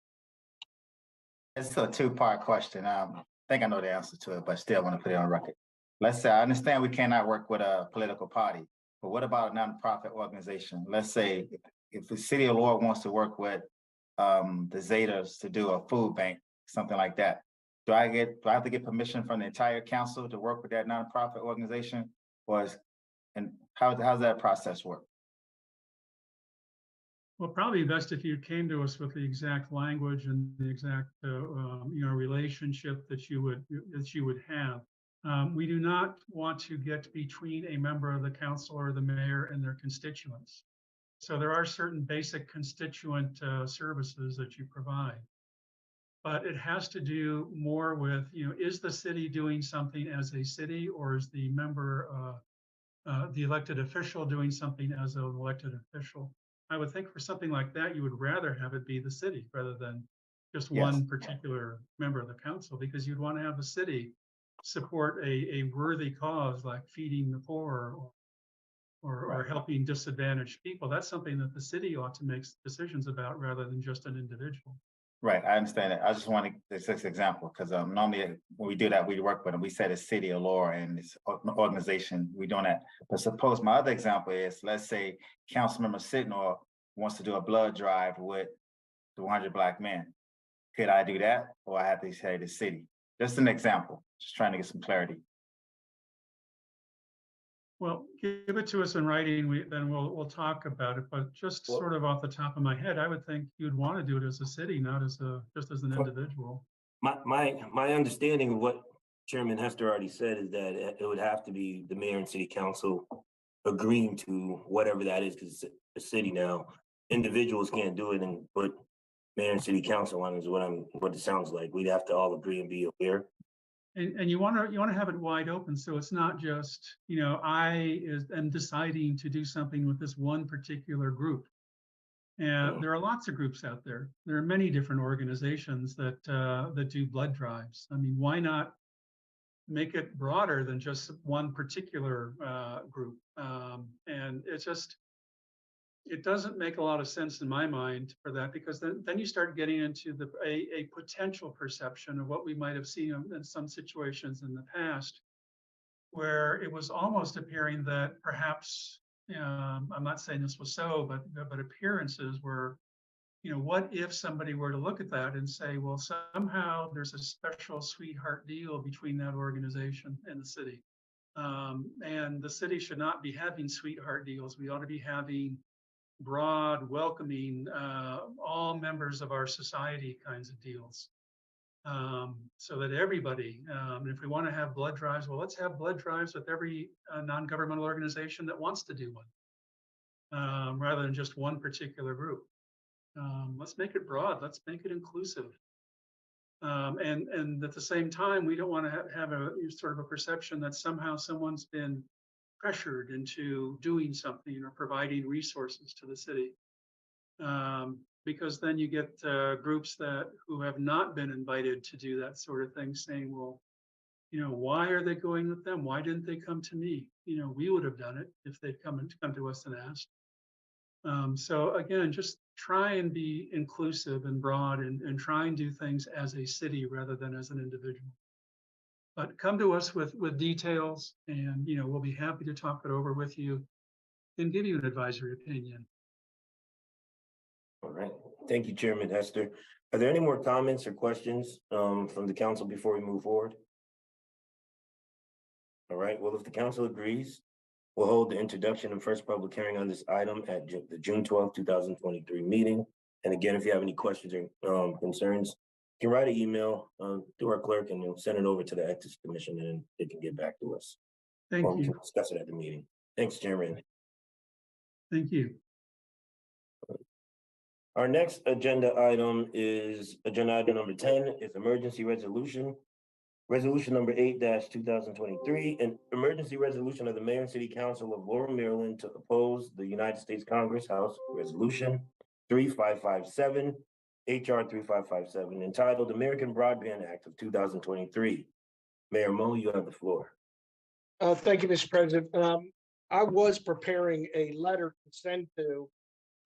It's a two-part question. I think I know the answer to it, but still want to put it on record. Let's say, I understand we cannot work with a political party, but what about a nonprofit organization? Let's say if the city of Laurel wants to work with the Zetas to do a food bank, something like that. Do I have to get permission from the entire council to work with that nonprofit organization? and how's that process work? Well, probably best if you came to us with the exact language and the exact, relationship that you would have. We do not want to get between a member of the council or the mayor and their constituents. So there are certain basic constituent services that you provide. But it has to do more with, is the city doing something as a city, or is the member, the elected official doing something as an elected official? I would think for something like that, you would rather have it be the city rather than just one particular member of the council, because you'd want to have the city support a worthy cause like feeding the poor or helping disadvantaged people. That's something that the city ought to make decisions about rather than just an individual. Right, I understand it. I just want to, this example, because normally when we do that, we work with them. We say the city of Laurel and this organization, we doing that. But suppose my other example is, let's say Councilmember Sitnor wants to do a blood drive with the 100 Black men. Could I do that, or I have to say the city? Just an example, just trying to get some clarity. Well, give it to us in writing, then we'll talk about it, but just sort of off the top of my head, I would think you'd want to do it as a city, not as just as an individual. My understanding of what Chairman Hester already said is that it would have to be the mayor and city council agreeing to whatever that is, because it's a city now. Individuals can't do it and put mayor and city council on is what it sounds like. We'd have to all agree and be aware. And you want to have it wide open, so it's not just, I am deciding to do something with this one particular group. And there are lots of groups out there. There are many different organizations that do blood drives. I mean, why not make it broader than just one particular group? And it doesn't make a lot of sense in my mind for that, because then you start getting into a potential perception of what we might have seen in some situations in the past, where it was almost appearing that perhaps, I'm not saying this was so, but appearances were, what if somebody were to look at that and say, well, somehow there's a special sweetheart deal between that organization and the city. And the city should not be having sweetheart deals. We ought to be having broad, welcoming, all members of our society kinds of deals, so that everybody, if we want to have blood drives, well, let's have blood drives with every non-governmental organization that wants to do one, rather than just one particular group. Let's make it broad. Let's make it inclusive. And at the same time, we don't want to have a sort of a perception that somehow someone's been pressured into doing something or providing resources to the city, because then you get groups who have not been invited to do that sort of thing saying, well, why are they going with them? Why didn't they come to me? We would have done it if they'd come to us and asked. So again, just try and be inclusive and broad and try and do things as a city rather than as an individual. But come to us with details, and we'll be happy to talk it over with you and give you an advisory opinion. All right. Thank you, Chairman Hester. Are there any more comments or questions from the council before we move forward? All right. Well, if the council agrees, we'll hold the introduction and first public hearing on this item at the June 12th, 2023 meeting. And again, if you have any questions or concerns, you can write an email to our clerk and you'll send it over to the Ethics Commission and they can get back to us. Thank or we you. can discuss it at the meeting. Thanks, Chairman. Thank you. Our next agenda item is agenda item number 10 is emergency resolution. Resolution number 8-2023, an emergency resolution of the Mayor and City Council of Laurel, Maryland to oppose the United States Congress House Resolution 3557, HR 3557, entitled American Broadband Act of 2023. Mayor Mo, you have the floor. Thank you, Mr. President. I was preparing a letter to send to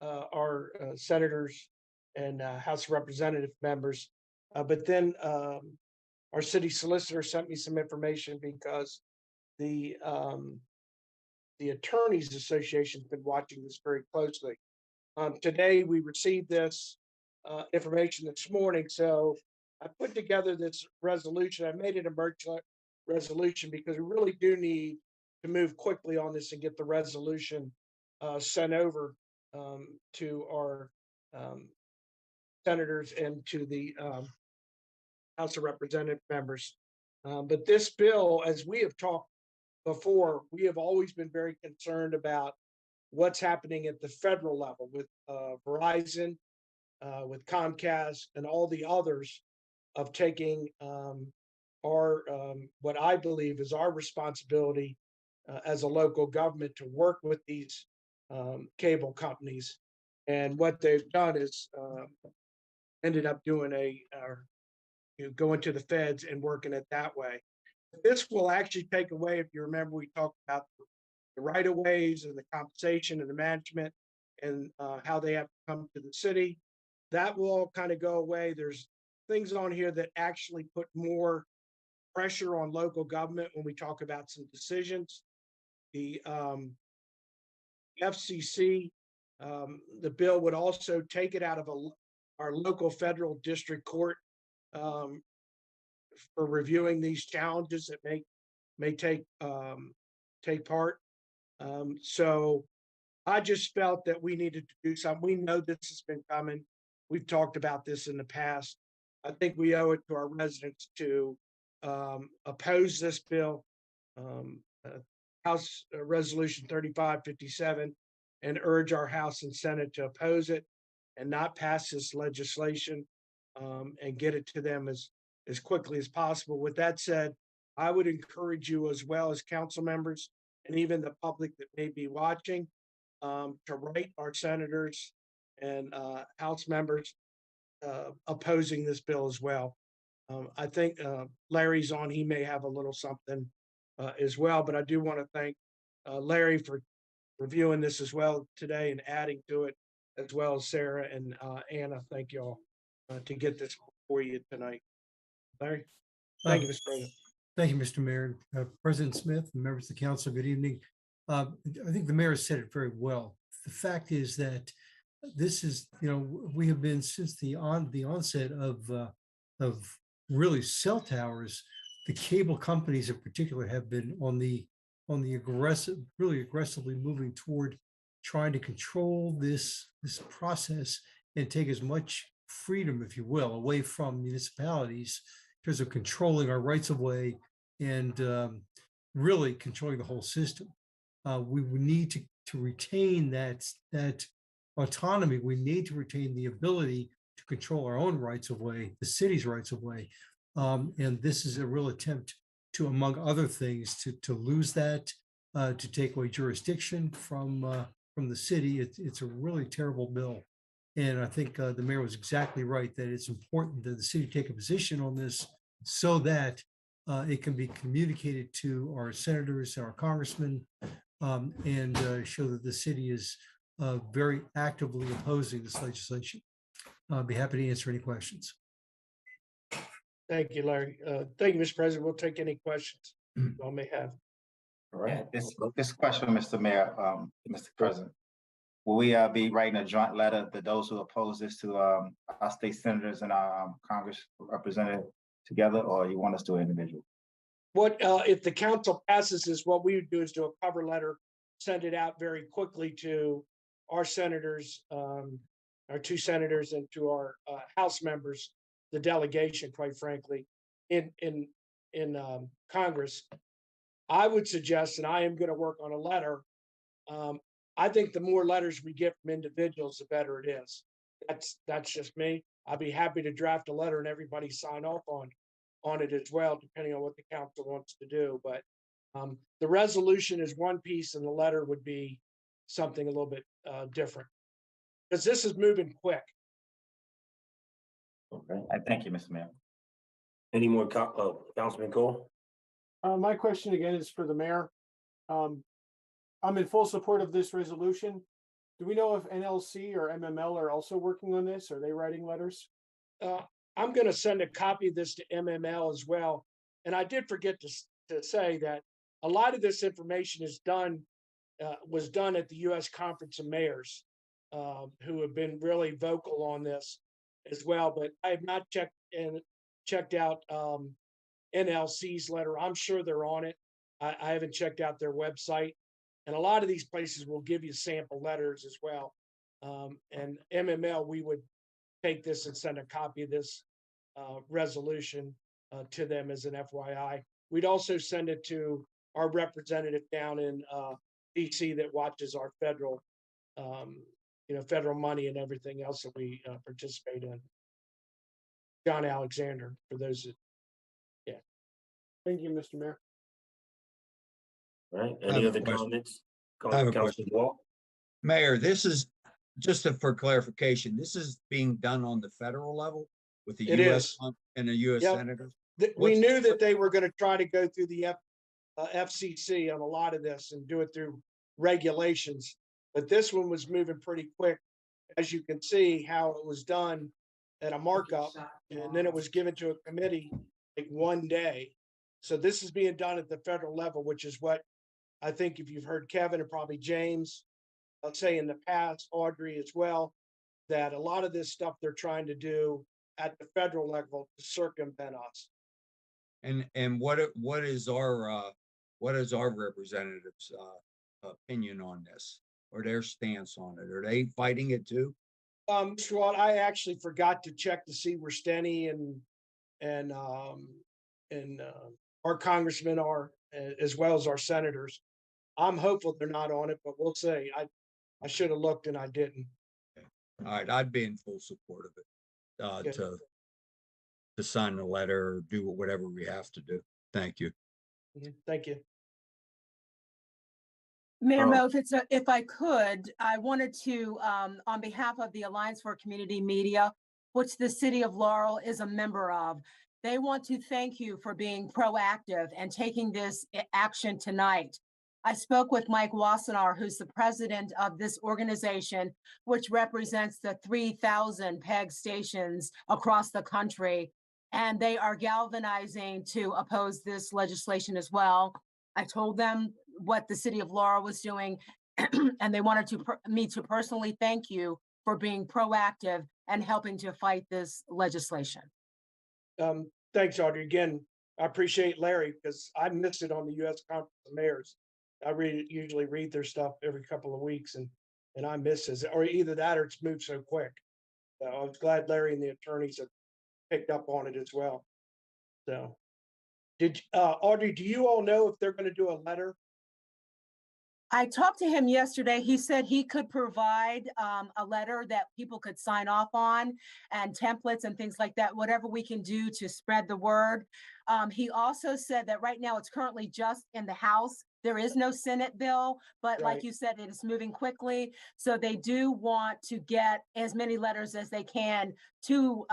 our senators and House of Representative members, but then our city solicitor sent me some information because the Attorneys Association has been watching this very closely. Today, we received this information this morning, so I put together this resolution. I made it an emergency resolution because we really do need move quickly on this and get the resolution sent over to our senators and to the House of Representative members. But this bill, as we have talked before, we have always been very concerned about what's happening at the federal level with Verizon, with Comcast, and all the others of taking our what I believe is our responsibility as a local government to work with these cable companies. And what they've done is ended up doing going to the feds and working it that way. This will actually take away, if you remember, we talked about the right of ways and the compensation and the management and how they have to come to the city. That will kind of go away. There's things on here that actually put more pressure on local government when we talk about some decisions. The FCC, the bill would also take it out of our local federal district court for reviewing these challenges that may take part. So I just felt that we needed to do something. We know this has been coming. We've talked about this in the past. I think we owe it to our residents to oppose this bill, House Resolution 3557, and urge our House and Senate to oppose it and not pass this legislation and get it to them as quickly as possible. With that said, I would encourage you, as well as council members and even the public that may be watching, to write our senators and House members opposing this bill as well. I think Larry's on, he may have a little something as well, but I do want to thank Larry for reviewing this as well today and adding to it, as well as Sarah and Anna. Thank you all to get this for you tonight. Larry? Thank you, Mr. President. Thank you, Mr. Mayor. President Smith and members of the council, good evening. I think the mayor said it very well. The fact is that this is, we have been since the onset of really cell towers. The cable companies in particular have been on the really aggressively moving toward trying to control this process and take as much freedom, if you will, away from municipalities in terms of controlling our rights of way and really controlling the whole system. We need to retain that autonomy. We need to retain the ability to control our own rights of way, the city's rights of way. And this is a real attempt to, among other things, to lose that, to take away jurisdiction from the city. It's a really terrible bill. And I think the mayor was exactly right that it's important that the city take a position on this so that it can be communicated to our senators, our congressmen, and show that the city is very actively opposing this legislation. I'll be happy to answer any questions. Thank you, Larry. Thank you, Mr. President. We'll take any questions you all may have. All right. This question, Mr. Mayor, Mr. President. Will we be writing a joint letter to those who oppose this to our state senators and our Congress representative together, or you want us to do it individual? What if the council passes this? What we would do is do a cover letter, send it out very quickly to our senators, our two senators, and to our House members, the delegation, quite frankly, in Congress. I would suggest, and I am going to work on a letter. I think the more letters we get from individuals, the better it is. That's just me. I'd be happy to draft a letter and everybody sign off on it as well, depending on what the council wants to do. But the resolution is one piece, and the letter would be something a little bit different, because this is moving quick. Okay, I thank you, Mr. Mayor. Any more, Councilman Cole? My question again is for the mayor. I'm in full support of this resolution. Do we know if NLC or MML are also working on this? Are they writing letters? I'm going to send a copy of this to MML as well. And I did forget to say that a lot of this information was done at the U.S. Conference of Mayors, who have been really vocal on this as well. But I have not checked out NLC's letter. I'm sure they're on it. I haven't checked out their website. And a lot of these places will give you sample letters as well. And MML, we would take this and send a copy of this resolution to them as an FYI. We'd also send it to our representative down in DC that watches our federal, federal money and everything else that we participate in. John Alexander, for those that, yeah. Thank you, Mr. Mayor. All right, I have any a other question. comments? I have a Councilor question. Wall? Mayor, this is, for clarification, this is being done on the federal level with the It US is. and the US Yep. senators? We What's- knew that they were going to try to go through the FCC on a lot of this and do it through regulations, but this one was moving pretty quick. As you can see how it was done at a markup, and then it was given to a committee like one day. So this is being done at the federal level, which is what I think if you've heard Kevin and probably James, I'll say in the past, Audrey as well, that a lot of this stuff they're trying to do at the federal level to circumvent us. And what is our representatives' opinion on this, or their stance on it? Are they fighting it too? Mr. Watt, I actually forgot to check to see where Steny and our congressmen are, as well as our senators. I'm hopeful they're not on it, but we'll see. I should have looked and I didn't. All right, I'd be in full support of it, Good. to sign the letter or do whatever we have to do. Thank you. Thank you. Mayor Oh. Mo, if I could, I wanted to, on behalf of the Alliance for Community Media, which the city of Laurel is a member of, they want to thank you for being proactive and taking this action tonight. I spoke with Mike Wassenaar, who's the president of this organization, which represents the 3,000 PEG stations across the country. And they are galvanizing to oppose this legislation as well. I told them what the city of Laurel was doing, and they wanted me to personally thank you for being proactive and helping to fight this legislation. Thanks, Audrey. Again, I appreciate Larry because I missed it on the U.S. Conference of Mayors. I usually read their stuff every couple of weeks, and I miss it, or either that or it's moved so quick. So I was glad Larry and the attorneys have picked up on it as well. So, Audrey, do you all know if they're going to do a letter? I talked to him yesterday. He said he could provide a letter that people could sign off on and templates and things like that, whatever we can do to spread the word. He also said that right now it's currently just in the House. There is no Senate bill, but Right. like you said, it is moving quickly. So they do want to get as many letters as they can to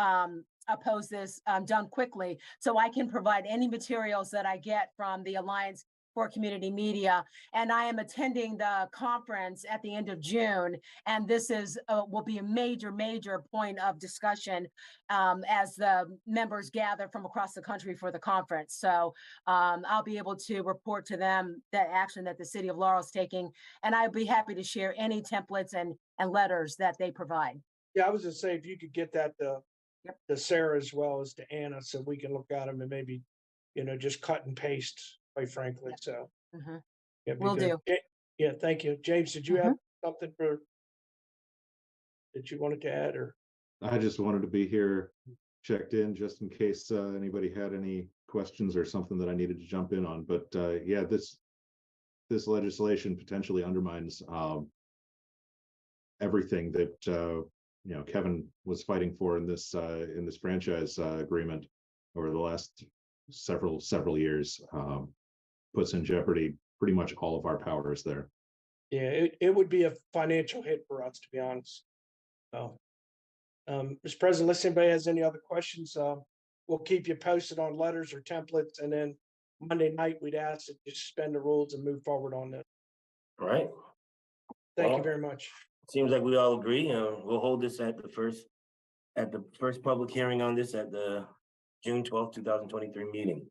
oppose this done quickly. So I can provide any materials that I get from the Alliance for Community Media. And I am attending the conference at the end of June. And this is will be a major, major point of discussion as the members gather from across the country for the conference. So I'll be able to report to them that action that the city of Laurel is taking. And I'd be happy to share any templates and letters that they provide. Yeah, I was going to say, if you could get that to Sarah as well as to Anna, so we can look at them and maybe, just cut and paste, quite frankly. So yeah, Will do. Yeah, thank you. James, did you have something that you wanted to add, or? I just wanted to be here, checked in, just in case anybody had any questions or something that I needed to jump in on. But yeah, this legislation potentially undermines everything that Kevin was fighting for in this franchise agreement over the last several years. Puts in jeopardy pretty much all of our powers there. Yeah, it would be a financial hit for us, to be honest. So, Mr. President, unless anybody has any other questions, we'll keep you posted on letters or templates, and then Monday night we'd ask that you suspend the rules and move forward on that. All right. Thank you very much. Seems like we all agree. We'll hold this at the first public hearing on this at the June 12th, 2023 meeting.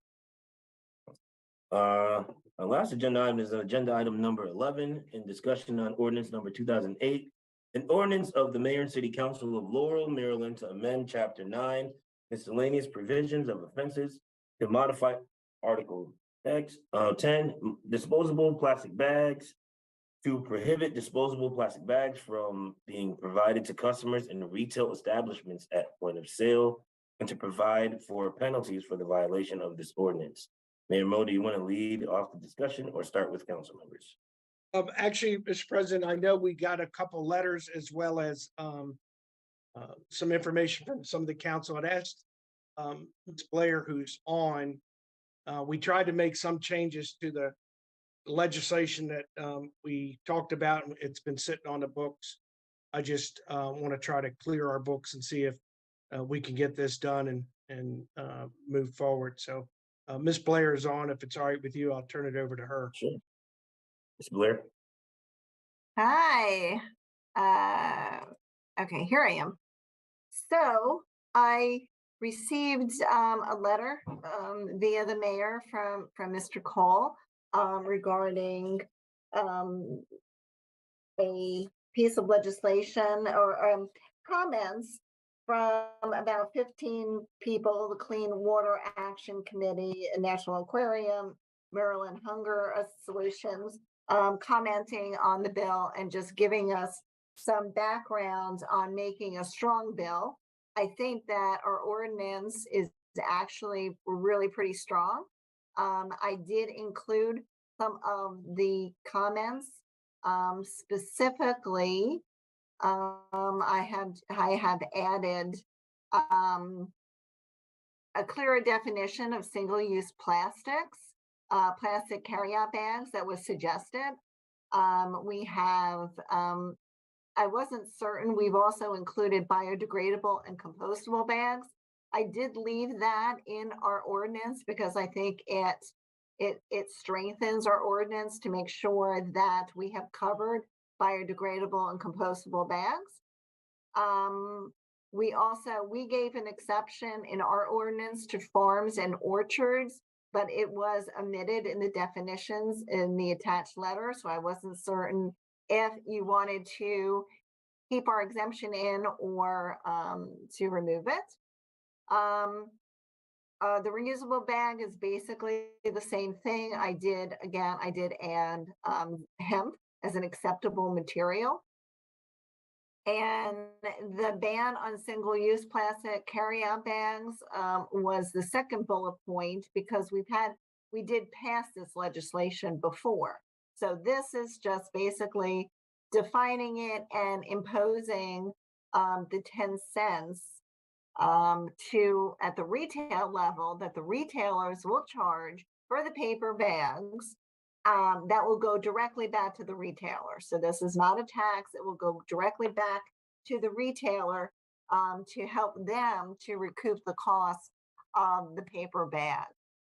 Our last agenda item is agenda item number 11, in discussion on ordinance number 2008, an ordinance of the Mayor and City Council of Laurel, Maryland, to amend Chapter 9, miscellaneous provisions of offenses, to modify Article Next, 10, disposable plastic bags. To prohibit disposable plastic bags from being provided to customers in retail establishments at point of sale, and to provide for penalties for the violation of this ordinance. Mayor Mo, do you want to lead off the discussion or start with council members? Actually, Mr. President, I know we got a couple letters as well as some information from some of the council. I'd asked Ms. Blair, who's on, we tried to make some changes to the legislation that we talked about. It's been sitting on the books. I just want to try to clear our books and see if we can get this done and move forward. So Ms. Blair is on. If it's all right with you, I'll turn it over to her. Sure. Ms. Blair. Hi. Okay, here I am. So I received a letter via the mayor from Mr. Cole regarding a piece of legislation or comments from about 15 people, the Clean Water Action Committee, National Aquarium, Maryland Hunger Solutions, commenting on the bill and just giving us some background on making a strong bill. I think that our ordinance is actually really pretty strong. I did include some of the comments, specifically. I have added a clearer definition of single-use plastics, plastic carryout bags that was suggested. We have, I wasn't certain, we've also included biodegradable and compostable bags. I did leave that in our ordinance because I think it strengthens our ordinance to make sure that we have covered biodegradable and compostable bags. We gave an exception in our ordinance to farms and orchards, but it was omitted in the definitions in the attached letter. So I wasn't certain if you wanted to keep our exemption in or to remove it. The reusable bag is basically the same thing. I did add hemp as an acceptable material. And the ban on single-use plastic carryout bags was the second bullet point because we did pass this legislation before. So this is just basically defining it and imposing the 10 cents at the retail level that the retailers will charge for the paper bags that will go directly back to the retailer. So this is not a tax. It will go directly back to the retailer to help them to recoup the cost of the paper bag.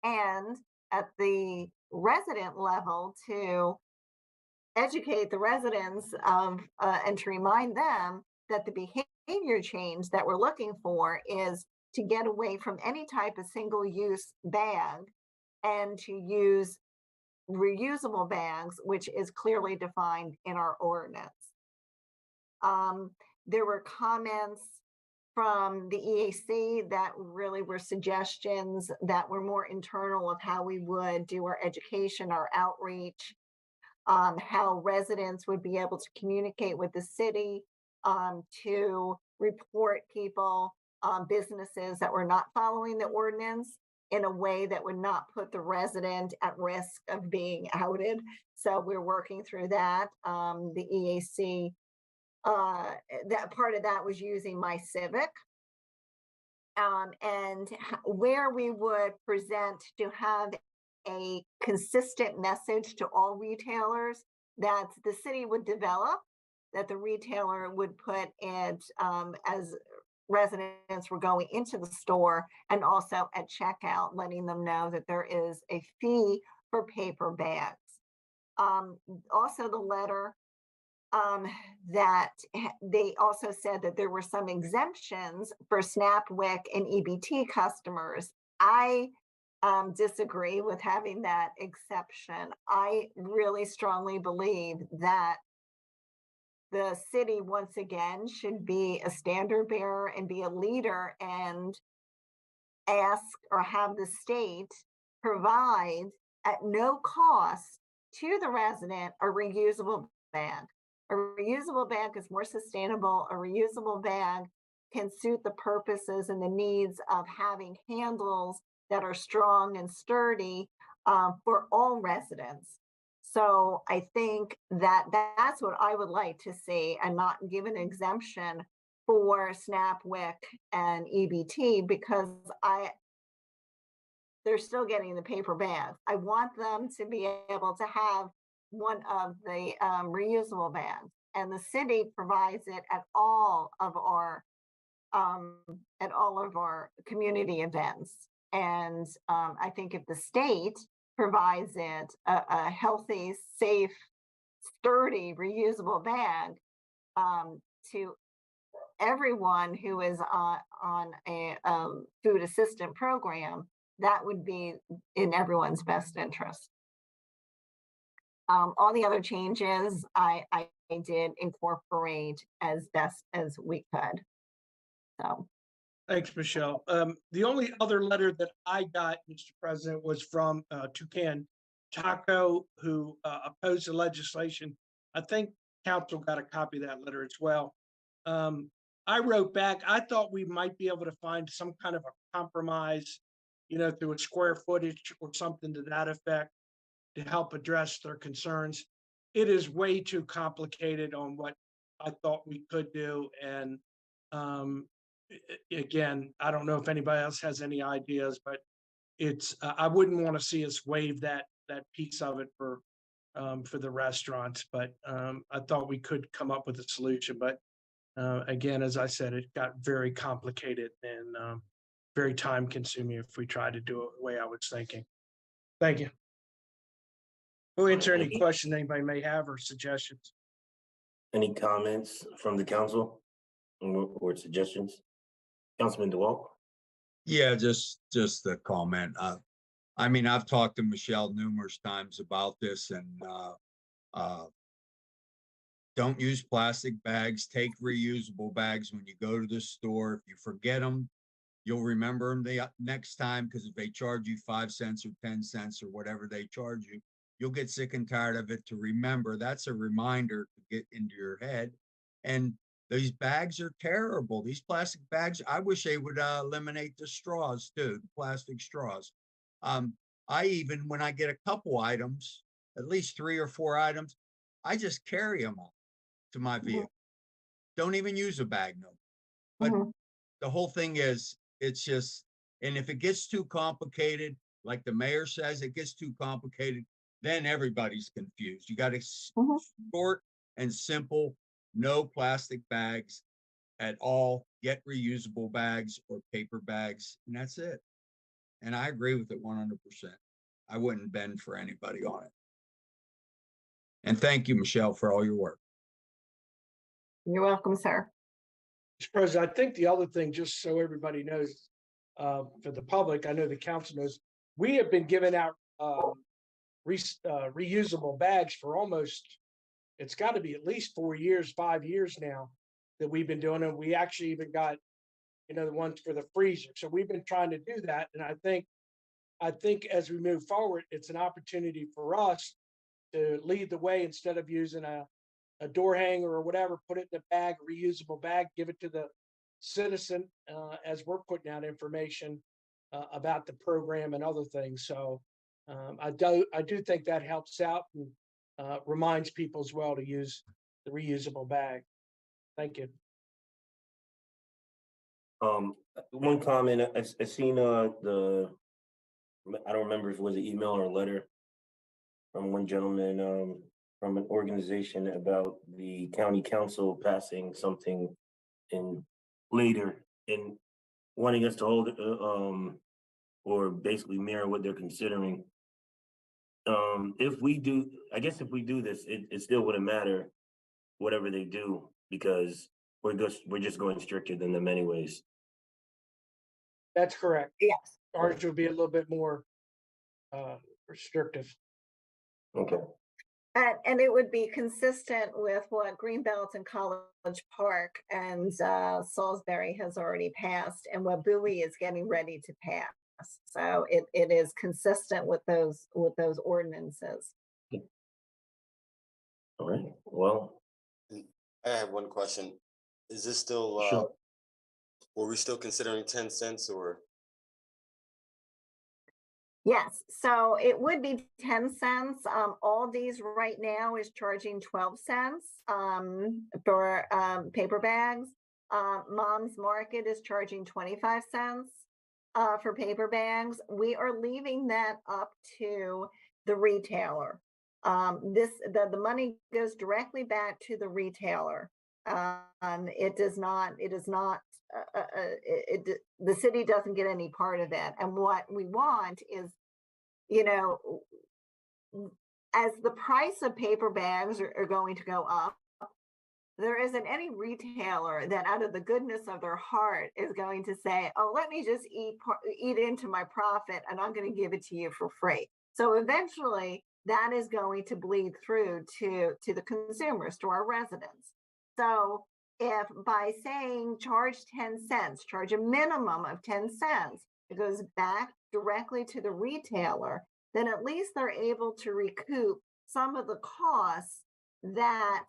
And at the resident level to educate the residents of and to remind them that the behavior change that we're looking for is to get away from any type of single-use bag and to use reusable bags, which is clearly defined in our ordinance. There were comments from the EAC that really were suggestions that were more internal of how we would do our education, our outreach, how residents would be able to communicate with the city to report people, businesses that were not following the ordinance in a way that would not put the resident at risk of being outed. So we're working through that. The EAC, that part of that was using My Civic. And where we would present to have a consistent message to all retailers that the city would develop, that the retailer would put it as residents were going into the store and also at checkout, letting them know that there is a fee for paper bags. Also the letter that they also said that there were some exemptions for SnapWick and EBT customers. I disagree with having that exception. I really strongly believe that the city, once again, should be a standard bearer and be a leader and ask or have the state provide at no cost to the resident a reusable bag. A reusable bag is more sustainable. A reusable bag can suit the purposes and the needs of having handles that are strong and sturdy for all residents. So I think that that's what I would like to see, and not give an exemption for SNAP, WIC, and EBT, because they're still getting the paper bags. I want them to be able to have one of the reusable bags, and the city provides it at all of our community events. And I think if the state provides it a healthy, safe, sturdy, reusable bag to everyone who is on a food assistance program, that would be in everyone's best interest. All the other changes I did incorporate as best as we could. So. Thanks, Michelle. The only other letter that I got, Mr. President, was from Toucan Taco, who opposed the legislation. I think council got a copy of that letter as well. I wrote back, I thought we might be able to find some kind of a compromise, through a square footage or something to that effect to help address their concerns. It is way too complicated on what I thought we could do. And again, I don't know if anybody else has any ideas, but it's I wouldn't want to see us waive that piece of it for the restaurants. But I thought we could come up with a solution. But again, as I said, it got very complicated and very time consuming if we tried to do it the way I was thinking. Thank you. We'll answer any questions anybody may have or suggestions. Any comments from the council or suggestions? Councilman DeWalt? Yeah, just a comment. I mean, I've talked to Michelle numerous times about this, and don't use plastic bags. Take reusable bags when you go to the store. If you forget them, you'll remember them the next time, because if they charge you 5 cents or 10 cents or whatever they charge you, you'll get sick and tired of it to remember. That's a reminder to get into your head. And these bags are terrible. These plastic bags, I wish they would eliminate the straws too, the plastic straws. I even, when I get a couple items, at least 3 or 4 items, I just carry them up to my vehicle. Don't even use a bag, no. But the whole thing is, it's just, and if it gets too complicated, like the mayor says, it gets too complicated, then everybody's confused. You got to short and simple, no plastic bags at all. Get reusable bags or paper bags, and that's it. And I agree with it 100%. I wouldn't bend for anybody on it. And thank you, Michelle, for all your work. You're welcome, sir. Mr. President, I think the other thing, just so everybody knows, for the public, I know the council knows, we have been giving out reusable bags for almost, it's got to be at least 4 years, 5 years now that we've been doing it. We actually even got, the ones for the freezer. So we've been trying to do that. And I think as we move forward, it's an opportunity for us to lead the way. Instead of using a door hanger or whatever, put it in a bag, a reusable bag, give it to the citizen as we're putting out information about the program and other things. So I do think that helps out and reminds people as well to use the reusable bag. Thank you. One comment, I seen I don't remember if it was an email or a letter from one gentleman from an organization about the county council passing something in later and wanting us to hold or basically mirror what they're considering. If we do this, it still wouldn't matter whatever they do, because we're just going stricter than them anyways. That's correct. Yes. Ours would be a little bit more restrictive. Okay. And it would be consistent with what Greenbelt and College Park and Salisbury has already passed, and what Bowie is getting ready to pass. So it is consistent with those ordinances. All right, well, I have one question. Is this still, sure. were we still considering 10 cents or? Yes, so it would be 10 cents. Aldi's right now is charging 12 cents for paper bags. Mom's Market is charging 25 cents for paper bags. We are leaving that up to the retailer. The money goes directly back to the retailer. The city doesn't get any part of it. And what we want is, as the price of paper bags are going to go up, there isn't any retailer that out of the goodness of their heart is going to say, oh, let me just eat into my profit and I'm going to give it to you for free. So eventually that is going to bleed through to the consumers, to our residents. So if by saying charge 10 cents, charge a minimum of 10 cents, it goes back directly to the retailer, then at least they're able to recoup some of the costs that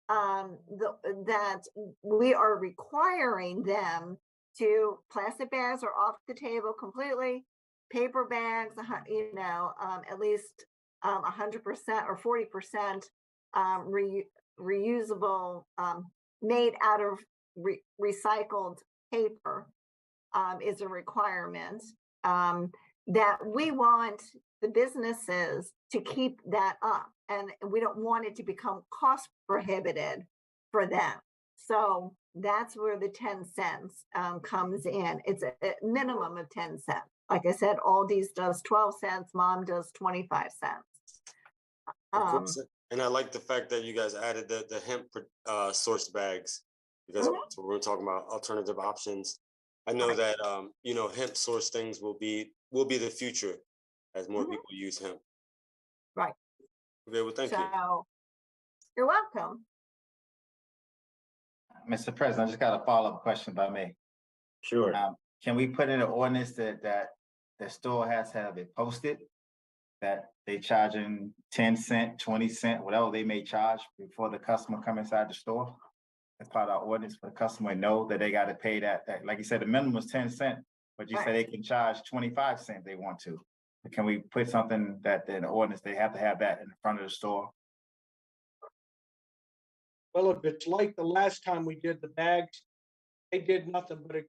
that we are requiring them to. Plastic bags are off the table completely. Paper bags, at least 100% or 40% reusable, made out of recycled paper is a requirement. That we want the businesses to keep that up, and we don't want it to become cost prohibited for them. So that's where the 10 cents comes in. It's a minimum of 10 cents. Like I said, Aldi's does 12 cents, Mom does 25 cents. Of course. And I like the fact that you guys added the hemp source bags, because we're talking about alternative options. I know that hemp source things will be the future as more people use hemp. Right. Okay, well, thank you. You're welcome. Mr. President, I just got a follow-up question by me. Sure. Can we put in an ordinance that the store has to have it posted that they charging 10 cent, 20 cent, whatever they may charge before the customer come inside the store? As part of our ordinance, for the customer to know that they got to pay that. Like you said, the minimum is 10 cent, but you say they can charge 25 cent if they want to. But can we put something that in the ordinance, they have to have that in front of the store? Well, if it's like the last time we did the bags, they did nothing but,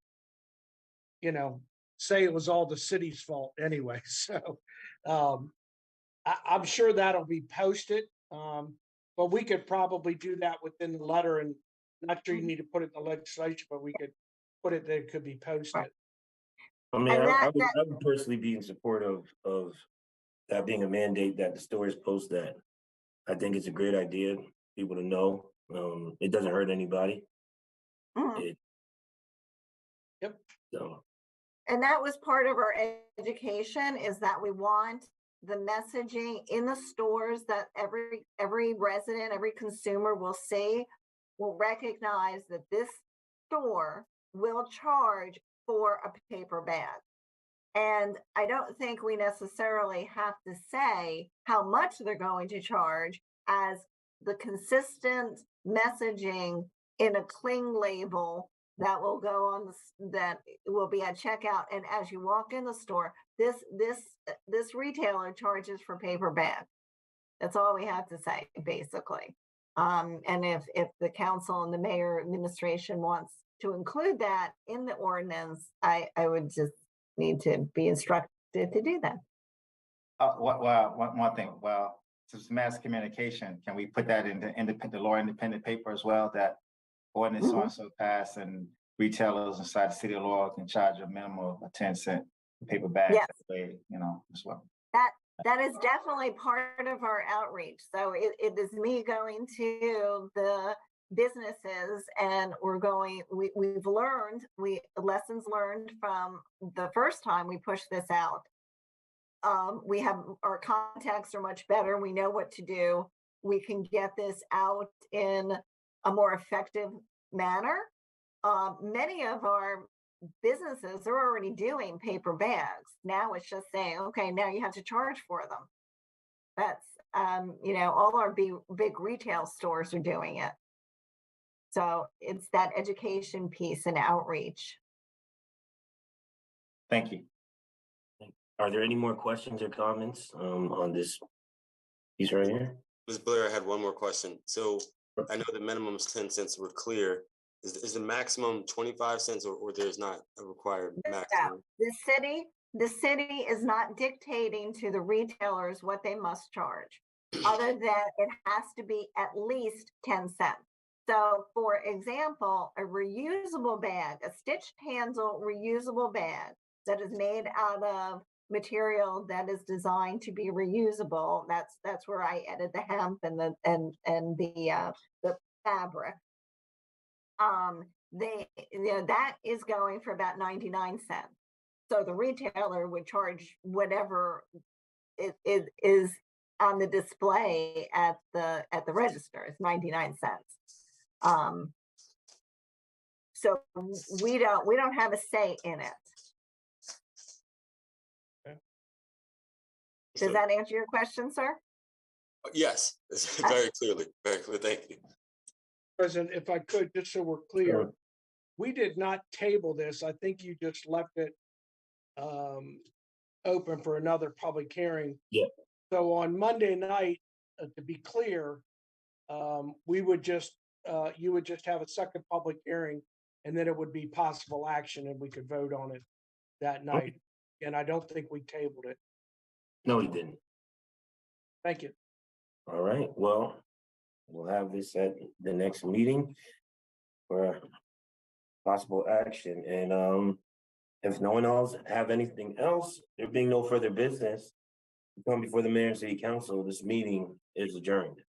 say it was all the city's fault anyway. So I'm sure that'll be posted, but we could probably do that within the letter, and not sure you need to put it in the legislation, but we could put it that it could be posted. I mean, I would personally be in support of that being a mandate that the stores post that. I think it's a great idea, people to know. It doesn't hurt anybody. Yep. So. And that was part of our education, is that we want the messaging in the stores that every resident, every consumer will see, will recognize that this store will charge for a paper bag. And I don't think we necessarily have to say how much they're going to charge, as the consistent messaging in a cling label that will go on that will be at checkout. And as you walk in the store, this retailer charges for paper bags. That's all we have to say, basically. And if the council and the mayor administration wants to include that in the ordinance, I would just need to be instructed to do that. One thing. Well, since mass communication, can we put that in the law independent paper as well, that ordinance so passed and retailers inside the city of Laurel can charge a minimum of a 10 cent paper bag? Yes. As well. That is definitely part of our outreach. So it is me going to the businesses, and we've learned lessons learned from the first time we pushed this out. We have, our contacts are much better. We know what to do. We can get this out in a more effective manner. Many of our businesses, they're already doing paper bags. Now it's just saying, okay, now you have to charge for them. That's, all our big retail stores are doing it. So it's that education piece and outreach. Thank you. Are there any more questions or comments on this piece right here? Ms. Blair, I had one more question. So I know the minimums 10 cents were clear. Is the maximum 25 cents or there's not a required maximum? The city is not dictating to the retailers what they must charge, other than it has to be at least 10 cents. So for example, a reusable bag, a stitched handle reusable bag that is made out of material that is designed to be reusable. That's where I added the hemp and the fabric. That is going for about 99 cents. So the retailer would charge whatever is on the display at the register. It's 99 cents. So we don't have a say in it. Does that answer your question, sir? Yes, very clearly. Very clear. Thank you. President, if I could, just so we're clear, we did not table this. I think you just left it open for another public hearing. Yeah. So on Monday night, to be clear, we would just you would just have a second public hearing, and then it would be possible action, and we could vote on it that night. Okay. And I don't think we tabled it. No, he didn't. Thank you. All right, well, we'll have this at the next meeting for possible action. And if no one else have anything else, there being no further business to come before the mayor and city council, this meeting is adjourned.